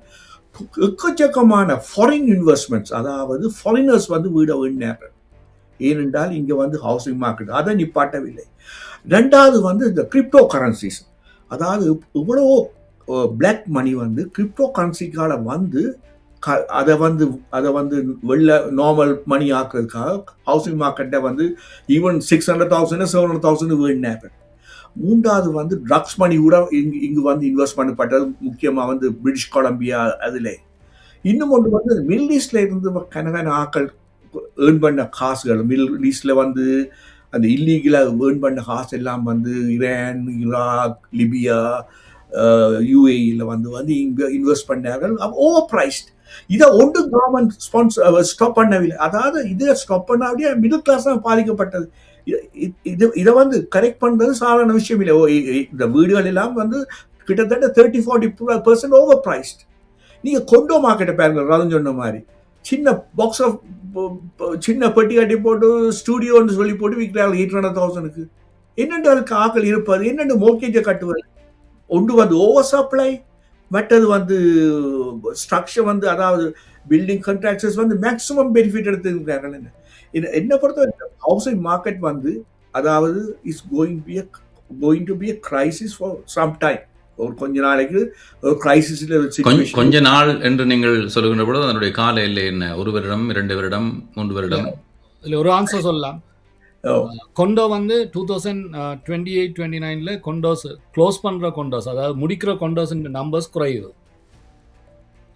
எக்கச்சக்கமான ஃபாரின் இன்வெஸ்ட்மெண்ட்ஸ், அதாவது ஃபாரினர்ஸ் வந்து வீட வேண்டினாங்க. ஏனென்றால் இங்கே வந்து ஹவுசிங் மார்க்கெட் அதை நிப்பாட்டவில்லை. ரெண்டாவது வந்து இந்த கிரிப்டோ கரன்சிஸ், அதாவது இவ்வளவோ பிளாக் மணி வந்து கிரிப்டோ கரன்சிக்கால வந்து அதை வந்து வெளில நார்மல் மணி ஆக்குறதுக்காக ஹவுசிங் மார்க்கெட்டை வந்து ஈவன் 600,000 700,000 வேண்டினாங்க. மூன்றாவது வந்து ட்ரக்ஸ் மணி கூட இங்கு வந்து இன்வெஸ்ட் பண்ணப்பட்டது, முக்கியமாக வந்து பிரிட்டிஷ் கொலம்பியா. அதில் இன்னும் ஒன்று வந்து மிடில் ஈஸ்ட்ல இருந்து கனகான ஆக்கள் ஏர்ன் பண்ண காசுகள், மிடில் ஈஸ்ட்ல வந்து அந்த இல்லீகலாக ஏர்ன் பண்ண காசு எல்லாம் வந்து ஈரான், ஈராக், லிபியா, யூஏஇல வந்து இங்கே இன்வெஸ்ட் பண்ணார்கள். Over priced. இதை ஒன்று கவர்மெண்ட் ஸ்டாப் பண்ணவில்லை. அதாவது இதை ஸ்டாப் பண்ணாவிடையே மிடில் கிளாஸ் தான் பாதிக்கப்பட்டது. இதை வந்து கரெக்ட் பண்றது சாதாரண விஷயம் இல்லை. இந்த வீடுகள் எல்லாம் வந்து கிட்டத்தட்ட 30-40% ஓவர் பிரைஸ்ட். நீங்க கொண்டோ மார்க்கெட்டை பாருங்க, ராஜன் சொன்ன மாதிரி சின்ன பாக்ஸ் ஆஃப் சின்ன பெட்டி கட்டி போட்டு ஸ்டூடியோன்னு சொல்லி போட்டு விற்கிறாங்க 800,000. என்னென்று அதுக்கு ஆக்கள் இருப்பது, என்னென்று மோர்கேஜை கட்டுவது. ஒன்று வந்து ஓவர் சப்ளை, மற்றது வந்து ஸ்ட்ரக்சர் வந்து, அதாவது பில்டிங் கான்ட்ராக்டர்ஸ் வந்து மேக்ஸிமம் பெனிஃபிட் எடுத்துக்கிறார்கள். என்ன பொறுத்த ஹவுசிங் மார்க்கெட் வந்து, அதாவது is going to be a crisis for some time. ஒரு கொஞ்ச நாளைக்கு ஒரு கிரைசிஸ்ல கொஞ்ச நாள் என்று நீங்கள் சொல்லுகின்ற பொழுது அதனுடைய கால எல்லை என்ன? 1 வருடம், 2 வருடம், 3 வருடம்? இல்லை, ஒரு ஆன்சர் சொல்லலாம். கொண்டோ வந்து 2028-29 கொண்டோஸ் க்ளோஸ் பண்ணுற கொண்டோஸ், அதாவது முடிக்கிற கொண்டோஸ் நம்பர்ஸ் குறையுது.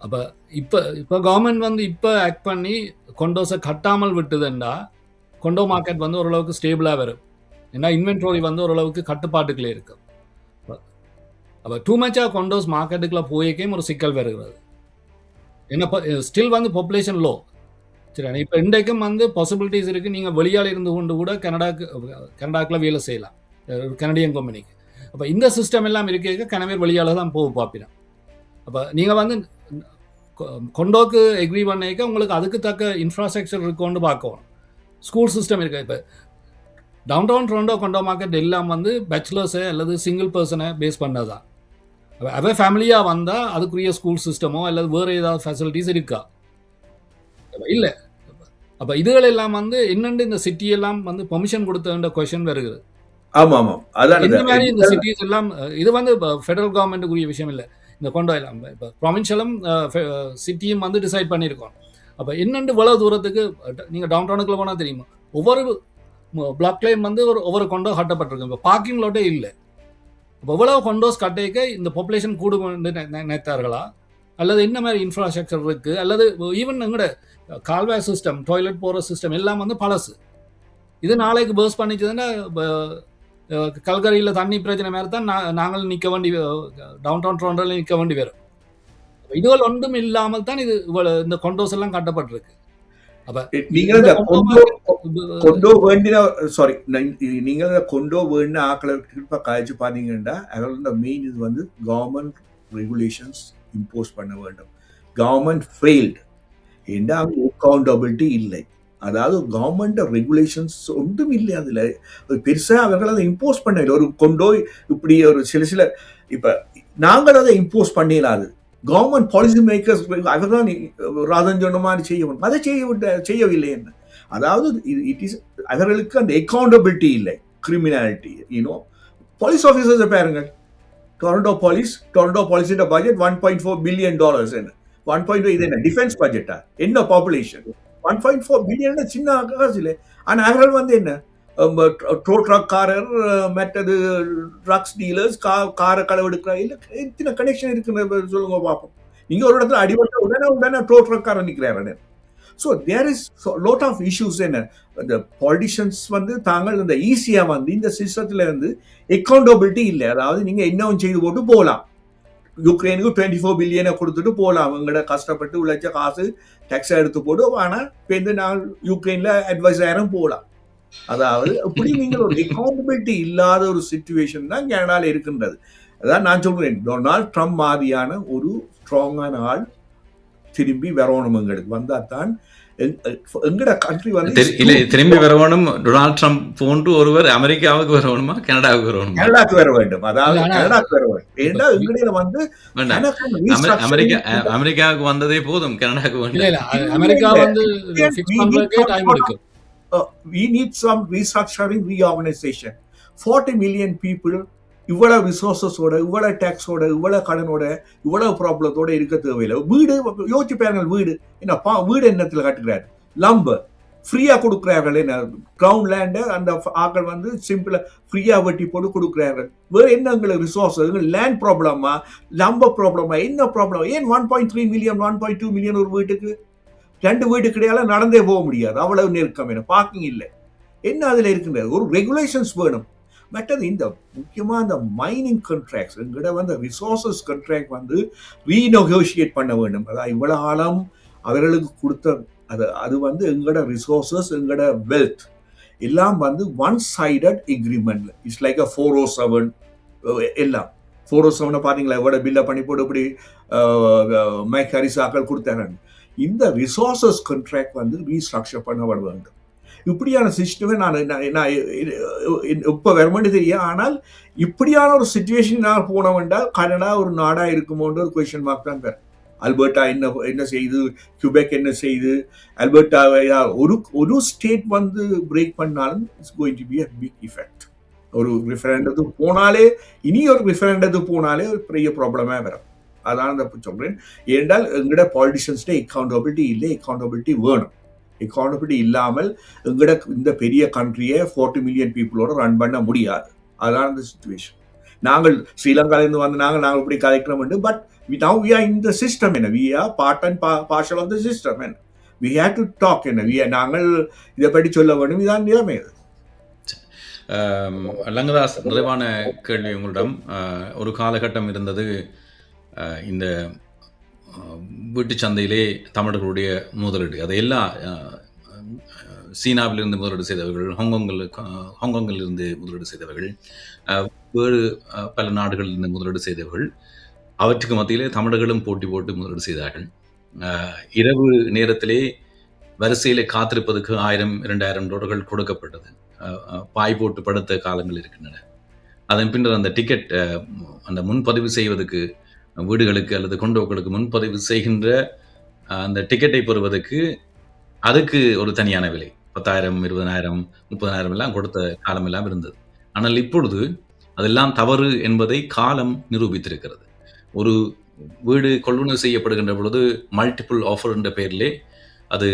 அப்போ இப்போ கவர்மெண்ட் வந்து இப்போ ஆக்ட் பண்ணி கொண்டோஸை கட்டாமல் விட்டுதுண்டா கொண்டோ மார்க்கெட் வந்து ஓரளவுக்கு ஸ்டேபிளாக வரும். ஏன்னா இன்வென்ட்ரி வந்து ஓரளவுக்கு கட்டுப்பாட்டுக்குள்ளே இருக்கு. அப்போ டூ மச்சாக கொண்டோஸ் மார்க்கெட்டுக்குள்ளே போய்க்கே ஒரு சிக்கல் வருகிறது. ஏன்னா ஸ்டில் வந்து பாப்புலேஷன் லோ. சரி, இப்போ இன்றைக்கும் வந்து பாசிபிலிட்டிஸ் இருக்குது. நீங்கள் வெளியால் இருந்து கொண்டு கூட கனடாக்கில் வேலை செய்யலாம், கனடியன் கம்பெனிக்கு. அப்போ இந்த சிஸ்டம் எல்லாம் இருக்க கனவே வெளியால் தான் போக பார்ப்பிடும். அப்போ நீங்கள் வந்து கொண்டோக்கு எக்ரி பண்ணிக்க உங்களுக்கு அதுக்கு தக்க இன்ஃப்ராஸ்ட்ரக்சர் இருக்குன்னு பார்க்கணும். ஸ்கூல் சிஸ்டம் இருக்குது. இப்போ டவுன் டவுன் டொரண்டோ கொண்டோ மார்க்கெட் எல்லாம் வந்து பேச்சுலர்ஸை அல்லது சிங்கிள் பர்சனை பேஸ் பண்ணது தான். அவ ஃபேமிலியாக வந்தால் அதுக்குரிய ஸ்கூல் சிஸ்டமோ அல்லது வேறு ஏதாவது ஃபெசிலிட்டிஸ் இருக்கா இல்லை. அப்போ இதுகள் எல்லாம் வந்து என்னென்று இந்த சிட்டியெல்லாம் வந்து பெர்மிஷன் கொடுத்த கொஸ்டின் வருகிறது. ஆமாம், இந்த மாதிரி இந்த சிட்டிஸ் எல்லாம் இது வந்து ஃபெடரல் கவர்மெண்ட்டுக்குரிய விஷயம் இல்லை. இந்த கொண்டோ எல்லாம் இப்போ ப்ரொவின்ஷியலும் சிட்டியும் வந்து டிசைட் பண்ணியிருக்கோம். அப்போ என்னென்று இவ்வளோ தூரத்துக்கு நீங்கள் டவுன் டவுனுக்குள்ள போனால் தெரியுமா, ஒவ்வொரு பிளாக்லேயும் வந்து ஒவ்வொரு கொண்டோ கட்டப்பட்டிருக்கு. இப்போ பார்க்கிங் லோட்டே இல்லை. இப்போ எவ்வளோ கொண்டோஸ் கட்டைக்க இந்த பாப்புலேஷன் கூடு நினைத்தார்களா, அல்லது என்ன மாதிரி இன்ஃப்ராஸ்ட்ரக்சர் இருக்குது, அல்லது ஈவன் எங்கட கால்வே சிஸ்டம், டாய்லெட் போகிற சிஸ்டம் எல்லாம் வந்து பழசு. இது நாளைக்கு பர்ஸ் பண்ணிச்சதுன்னா கல்கரியில் தண்ணி பிரச்சனை மாதிரி தான் நாங்கள் நிற்க வேண்டி, டவுன் டவுன் டொரண்டோவில் நிற்க வேண்டி வரும். இதுகள் ஒன்றும் இல்லாமல் தான் இது இந்த கொண்டோஸ் எல்லாம் கட்டப்பட்டிருக்கு. அப்போ நீங்கள் கொண்டோ வேண்டின நீங்கள் கொண்டோ வேண்டின ஆக்களை கழிச்சு பார்த்தீங்கன்னா அதோட மெயின் இது வந்து கவர்மெண்ட் ரெகுலேஷன்ஸ் இம்போஸ் பண்ண வேண்டும். கவர்மெண்ட் ஃபெயில்டு ஏன்னா அவங்க அக்கௌண்டபிலிட்டி இல்லை. அதாவது கவர்மெண்ட் ரெகுலேஷன்ஸ் ஒன்றும் இல்லை. அதில் பெருசாக அவர்கள் அதை இம்போஸ் பண்ணல. ஒரு கொண்டோ இப்படி ஒரு சில இப்போ நாங்கள் அதை இம்போஸ் பண்ணிடலாது. கவர்மெண்ட் பாலிசி மேக்கர்ஸ் அவர்தான் ராதன் சொன்ன மாதிரி செய்யணும். அதை செய்யவில்லை. என்ன அதாவது இட் இஸ் அவர்களுக்கு அந்த அக்கௌண்டபிலிட்டி இல்லை. கிரிமினாலிட்டி போலீஸ் ஆஃபீஸர்ஸை பாருங்க. டொரண்டோ பாலிசியோட பட்ஜெட் $1.4 பில்லியன். என்ன 1.2 இது என்ன டிஃபென்ஸ் பட்ஜெட்டா? என்ன பாப்புலேஷன் 1.4 பில்லியன் சின்ன காசு இல்லை. ஆனால் அவர்கள் வந்து என்ன ட்ரக்காரர், மற்றது ட்ரக்ஸ் டீலர்ஸ், காரை களவெடுக்கிற எத்தனை கனெக்ஷன் இருக்குன்னு சொல்லுங்க பார்ப்போம். நீங்கள் ஒரு இடத்துல அடிபட்ட உடனே ட்ரக்காரர் நிற்கிறாரு. So there is lot of issues. என்ன இந்த பாலிட்டிஷியன்ஸ் வந்து தாங்கள் இந்த ஈஸியாக வந்து இந்த சிஸ்டத்தில் வந்து அக்கௌண்டபிலிட்டி இல்லை. அதாவது நீங்கள் என்னவும் செய்து போட்டு போகலாம். யுக்ரைனுக்கு 24 பில்லியனை கொடுத்துட்டு போகலாம். அவங்களோட கஷ்டப்பட்டு உழைச்ச காசு டேக்ஸை எடுத்து போட்டு, ஆனால் இப்போ நான் யுக்ரைனில் அட்வைஸாயிரம் போகலாம். அதாவது இப்படி நீங்கள் ஒரு அக்கௌண்டபிலிட்டி இல்லாத ஒரு சிச்சுவேஷன் தான் கனடாவில் இருக்கின்றது. அதான் நான் சொல்கிறேன், டொனால்ட் ட்ரம்ப் மாதிரியான ஒரு ஸ்ட்ராங்கான ஆள் திரும்பி வரணும். எங்களுக்கு வந்தால் தான் எங்கட கண்ட்ரி வந்து திரும்பி வரணும். டொனால்ட் ட்ரம்ப் போன்று ஒருவர் அமெரிக்காவுக்கு வரணுமா, கனடாவுக்கு வரணுமா? கனடாக்கு வர வேண்டும். அதாவது கனடாக்கு வர வேண்டும். ஏன்னா எங்கடையில வந்து அமெரிக்காவுக்கு வந்ததே போதும், கனடாக்கு வேண்டும். அமெரிக்கா வந்து டைம் எடுக்கும். We need some restructuring, reorganization. 40 million people இவ்வளவு ரிசோர்ஸஸோட, இவ்வளவு டேக்ஸோட, இவ்வளவு கடனோட, இவ்வளவு ப்ராப்ளத்தோட இருக்க தேவையில்லை. வீடு யோசிச்சு பாருங்க. வீடு என்னத்துல கட்டுக்கிறாரு? லம்பர் ஃப்ரீயா கொடுக்குறார்கள். என்ன கிரவுண்ட் லேண்ட அந்த ஆக்கள் வந்து சிம்பிளா ஃப்ரீயா வெட்டி போட்டு கொடுக்குறார்கள். வேற என்ன எங்களுக்கு ரிசோர்ஸ்? லேண்ட் ப்ராப்ளமா, லம்பர் ப்ராப்ளமா, என்ன ப்ராப்ளம்? ஏன் 1.3 மில்லியன் 1.2 மில்லியன் ஒரு வீட்டுக்கு? 2 வீட்டுக்கு இடையால நடந்தே போக முடியாது. அவ்வளவு நெருக்கம். என்ன பார்க்கிங் இல்லை. என்ன அதுல இருக்கின்றது? ஒரு ரெகுலேஷன்ஸ் வேணும். மற்றது இந்த முக்கியமாக இந்த மைனிங் கான்ட்ராக்ட்ஸ், எங்கிட்ட வந்து ரிசோர்சஸ் கான்ட்ராக்ட் வந்து ரீநெகோஷியேட் பண்ண வேண்டும். அதாவது இவ்வளவு காலம் அவர்களுக்கு கொடுத்த அது வந்து எங்களோட ரிசோர்சஸ், எங்களோட வெல்த் எல்லாம் வந்து one sided agreement. It's like அ 407. எல்லாம் 407 பார்த்தீங்களா? எவ்வளோ பில்லை பண்ணி போட்டு இப்படி மைக் ஹரிசாக்கள் கொடுத்தாங்க. இந்த ரிசோர்சஸ் கான்ட்ராக்ட் வந்து ரீஸ்ட்ரக்சர் பண்ண வேண்டும். இப்படியான சிஸ்டமே நான் இப்போ வரமாட்டே தெரியும். ஆனால் இப்படியான ஒரு சிச்சுவேஷன் நான் போனோம் என்றால் கனடா ஒரு நாடா இருக்குமோன்ற ஒரு கொஸ்டின் மார்க் தான் பேர். அல்பர்ட்டா என்ன செய்யுது, கியூபெக் என்ன செய்யுது, அல்பர்ட்டா ஒரு ஸ்டேட் வந்து பிரேக் பண்ணாலும் it's going to be a big effect. ஒரு ரெஃபரண்டத்துக்கு போனாலே, இனி ஒரு ரெஃபரண்டத்துக்கு போனாலே ஒரு பெரிய ப்ராப்ளமே வரும். அதான் அந்த சொல்றேன். ஏனென்றால் எங்கட பாலிட்டிஷியன்ஸ்ட அக்கௌண்டபிலிட்டி இல்லை. அக்கௌண்டபிலிட்டி வேணும். எக்கானபிலிட்டி இல்லாமல் எங்கட இந்த பெரிய கண்ட்ரியை 40 மில்லியன் பீப்புளோட ரன் பண்ண முடியாது. அதான் இந்த சிச்சுவேஷன். நாங்கள் ஸ்ரீலங்காலேருந்து வந்து நாங்கள் இப்படி கதைக்கிறோம். But now we are in the system. என்ன we are part and partial of the system. என்ன we have to talk. என்ன நாங்கள் இதை பற்றி சொல்ல வேண்டும். இதான் நிலைமை. லங்கதாஸ், நிறைவான கேள்வி உங்களிடம். ஒரு காலகட்டம் இருந்தது, இந்த வீட்டு சந்தையிலே தமிழர்களுடைய முதலீடு, அதையெல்லாம் சீனாவிலிருந்து முதலீடு செய்தவர்கள், ஹாங்காங்கிலிருந்து முதலீடு செய்தவர்கள், வேறு பல நாடுகளிலிருந்து முதலீடு செய்தவர்கள், அவற்றுக்கு மத்தியிலே தமிழர்களும் போட்டி போட்டு முதலீடு செய்தார்கள். இரவு நேரத்திலே வரிசையிலே காத்திருப்பதற்கு 1000-2000 டாலர்கள் கொடுக்கப்பட்டது. பாய் போட்டு படுத்த காலங்கள் இருக்கின்றன. அதன் பின்னர் அந்த டிக்கெட், அந்த முன்பதிவு செய்வதற்கு, வீடுகளுக்கு அல்லது கொண்டோக்களுக்கு முன்பதிவு செய்கின்ற அந்த டிக்கெட்டை பெறுவதற்கு அதுக்கு ஒரு தனியான விலை, 10,000, 20,000, 30,000 எல்லாம் கொடுத்த காலம் எல்லாம் இருந்தது. ஆனால் இப்பொழுது அதெல்லாம் தவறு என்பதை காலம் நிரூபித்திருக்கிறது. ஒரு வீடு கொள்வனவு செய்யப்படுகின்ற பொழுது மல்டிபிள் ஆஃபர் என்ற பெயரிலே அது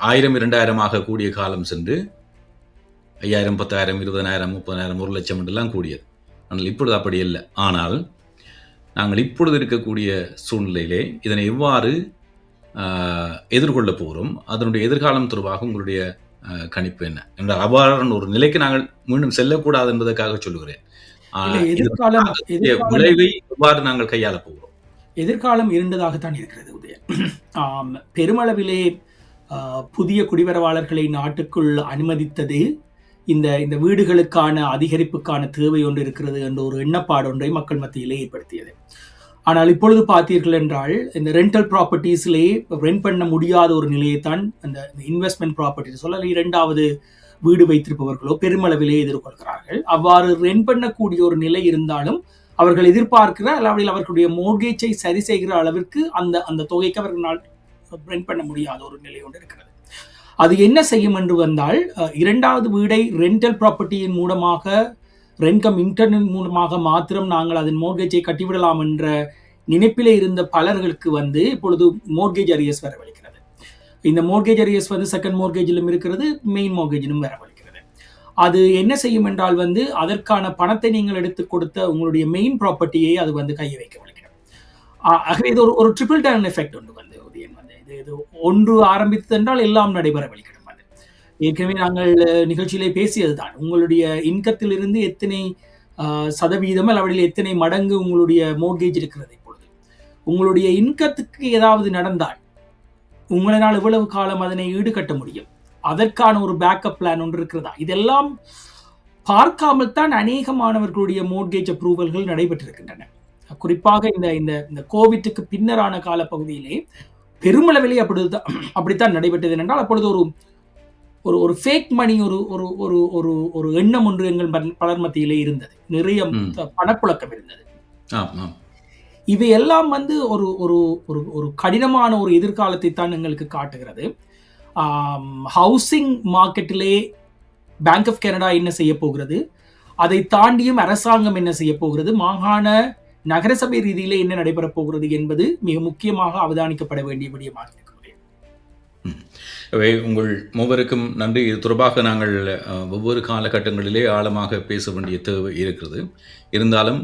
1000, 2000 கூடிய காலம் சென்று 5000, 10,000, 20,000, 30,000, 1 லட்சம் என்றெல்லாம் கூடியது. ஆனால் இப்பொழுது அப்படி இல்லை. ஆனால் நாங்கள் இப்பொழுது இருக்கக்கூடிய சூழ்நிலையிலே இதனை எவ்வாறு எதிர்கொள்ள போகிறோம், அதனுடைய எதிர்காலம் தொடர்பாக உங்களுடைய கணிப்பு என்ன என்றால், அவ்வாறான ஒரு நிலைக்கு நாங்கள் மீண்டும் செல்லக்கூடாது என்பதற்காக சொல்லுகிறேன். விளைவை எவ்வாறு நாங்கள் கையாள போகிறோம்? எதிர்காலம் இருண்டதாகத்தான் இருக்கிறது உதயன். பெருமளவிலே புதிய குடிவரவாளர்களை நாட்டுக்குள் அனுமதித்தது இந்த வீடுகளுக்கான அதிகரிப்புக்கான தேவை ஒன்று இருக்கிறது என்ற ஒரு எண்ணப்பாடு ஒன்றை மக்கள் மத்தியிலே ஏற்படுத்தியது. ஆனால் இப்பொழுது பார்த்தீர்கள் என்றால், இந்த ரெண்டல் ப்ராப்பர்ட்டிஸ்லேயே ரெண்ட் பண்ண முடியாத ஒரு நிலையைத்தான் அந்த இன்வெஸ்ட்மெண்ட் ப்ராப்பர்ட்டி சொல்லல, 2வது வீடு வைத்திருப்பவர்களோ பெருமளவிலே எதிர்கொள்கிறார்கள். அவ்வாறு ரெண்ட் பண்ணக்கூடிய ஒரு நிலை இருந்தாலும் அவர்கள் எதிர்பார்க்கிற அளவில் அவர்களுடைய மோர்கேஜை சரி செய்கிற அளவிற்கு அந்த தொகைக்கு அவர்களால் ரெண்ட் பண்ண முடியாத ஒரு நிலை ஒன்று இருக்கிறது. அது என்ன செய்யும் என்று வந்தால், 2வது வீடை ரெண்டல் ப்ராப்பர்ட்டியின் மூலமாக, ரென்கம் இன்டர்நெட் மூலமாக மாத்திரம் நாங்கள் அதன் மோர்கேஜை கட்டிவிடலாம் என்ற நினைப்பிலே இருந்த பலர்களுக்கு இப்பொழுது மோர்கேஜ் அரியர்ஸ் வரவழைக்கிறது. இந்த மோர்கேஜ் அரியர்ஸ் செகண்ட் மோர்கேஜிலும் இருக்கிறது, மெயின் மோர்கேஜிலும் வரவழைக்கிறது. அது என்ன செய்யும் என்றால் அதற்கான பணத்தை நீங்கள் எடுத்து கொடுத்த உங்களுடைய மெயின் ப்ராப்பர்ட்டியை அது கையை வைக்க வலிக்கிறது. ஆகவே இது ஒரு ட்ரிபிள் டவுன் எஃபெக்ட் ஒன்று இது ஒன்று ஆரம்பித்தது என்றால் எல்லாம் நடைபெற வலிக்கிறது. ஏற்கனவே நாங்கள் நிகழ்ச்சியிலே பேசியதுதான், உங்களுடைய இன்கத்திலிருந்து எத்தனை சதவீதம் அல்லது எத்தனை மடங்கு உங்களுடைய மோர்கேஜ் இருக்கிறது. இப்பொழுது உங்களுடைய இன்கத்துக்கு ஏதாவது நடந்தால் உங்களால் எவ்வளவு காலம் அதனை ஈடுகட்ட முடியும், அதற்கான ஒரு பேக்கப் பிளான் ஒன்று இருக்கிறதா, இதெல்லாம் பார்க்காமல் தான் அநேக மாணவர்களுடைய மோர்கேஜ் அப்ரூவல்கள் நடைபெற்றிருக்கின்றன. குறிப்பாக இந்த இந்த இந்த கோவிட்டுக்கு பின்னரான காலப்பகுதியிலே பெருமளவிலே அப்படித்தான் நடைபெற்றது என்றால் அப்பொழுது ஒரு ஒரு ஒரு ஃபேக் மணி ஒரு ஒரு ஒரு ஒரு ஒரு எண்ணம் ஒன்று எங்கள் பலர் மத்தியிலே இருந்தது. நிறைய பணப்புழக்கம் இருந்தது. இவையெல்லாம் ஒரு ஒரு ஒரு ஒரு கடினமான ஒரு எதிர்காலத்தை தான் எங்களுக்கு காட்டுகிறது. ஹவுசிங் மார்க்கெட்டிலே பேங்க் ஆஃப் கனடா என்ன செய்ய போகிறது, அதை தாண்டியும் அரசாங்கம் என்ன செய்ய போகிறது, மாகாண நகரசபை ரீதியிலே என்ன நடைபெறப் போகிறது என்பது மிக முக்கியமாக அவதானிக்கப்பட வேண்டிய விடயமாக இருக்கிறது. உங்கள் மூவருக்கும் நன்றி. இது தொடர்பாக நாங்கள் ஒவ்வொரு காலகட்டங்களிலே ஆழமாக பேச வேண்டிய தேவை இருக்கிறது. இருந்தாலும்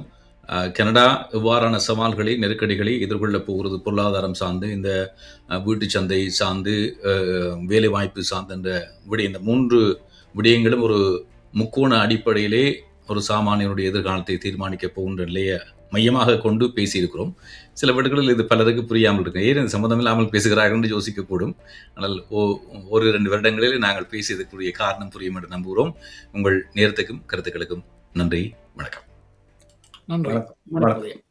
கனடா எவ்வாறான சவால்களை நெருக்கடிகளை எதிர்கொள்ளப் போகிறது, பொருளாதாரம் சார்ந்து, இந்த வீட்டுச் சந்தை சார்ந்து, வேலைவாய்ப்பு சார்ந்த இந்த 3 விடயங்களும் ஒரு முக்கோண அடிப்படையிலே ஒரு சாமானியனுடைய எதிர்காலத்தை தீர்மானிக்கப் போகின்ற நிலையை மையமாக கொண்டு பேசியிருக்கிறோம். சில வீடுகளில் இது பலருக்கு புரியாமல் இருக்கு. ஏன் இது சம்மந்தம் இல்லாமல் பேசுகிறார்கள் என்று யோசிக்கக்கூடும். ஆனால் 1-2 வருடங்களில் நாங்கள் பேசியதற்குரிய காரணம் புரியும் என்று நம்புகிறோம். உங்கள் நேரத்துக்கும் கருத்துக்களுக்கும் நன்றி. வணக்கம். நன்றி. வணக்கம்.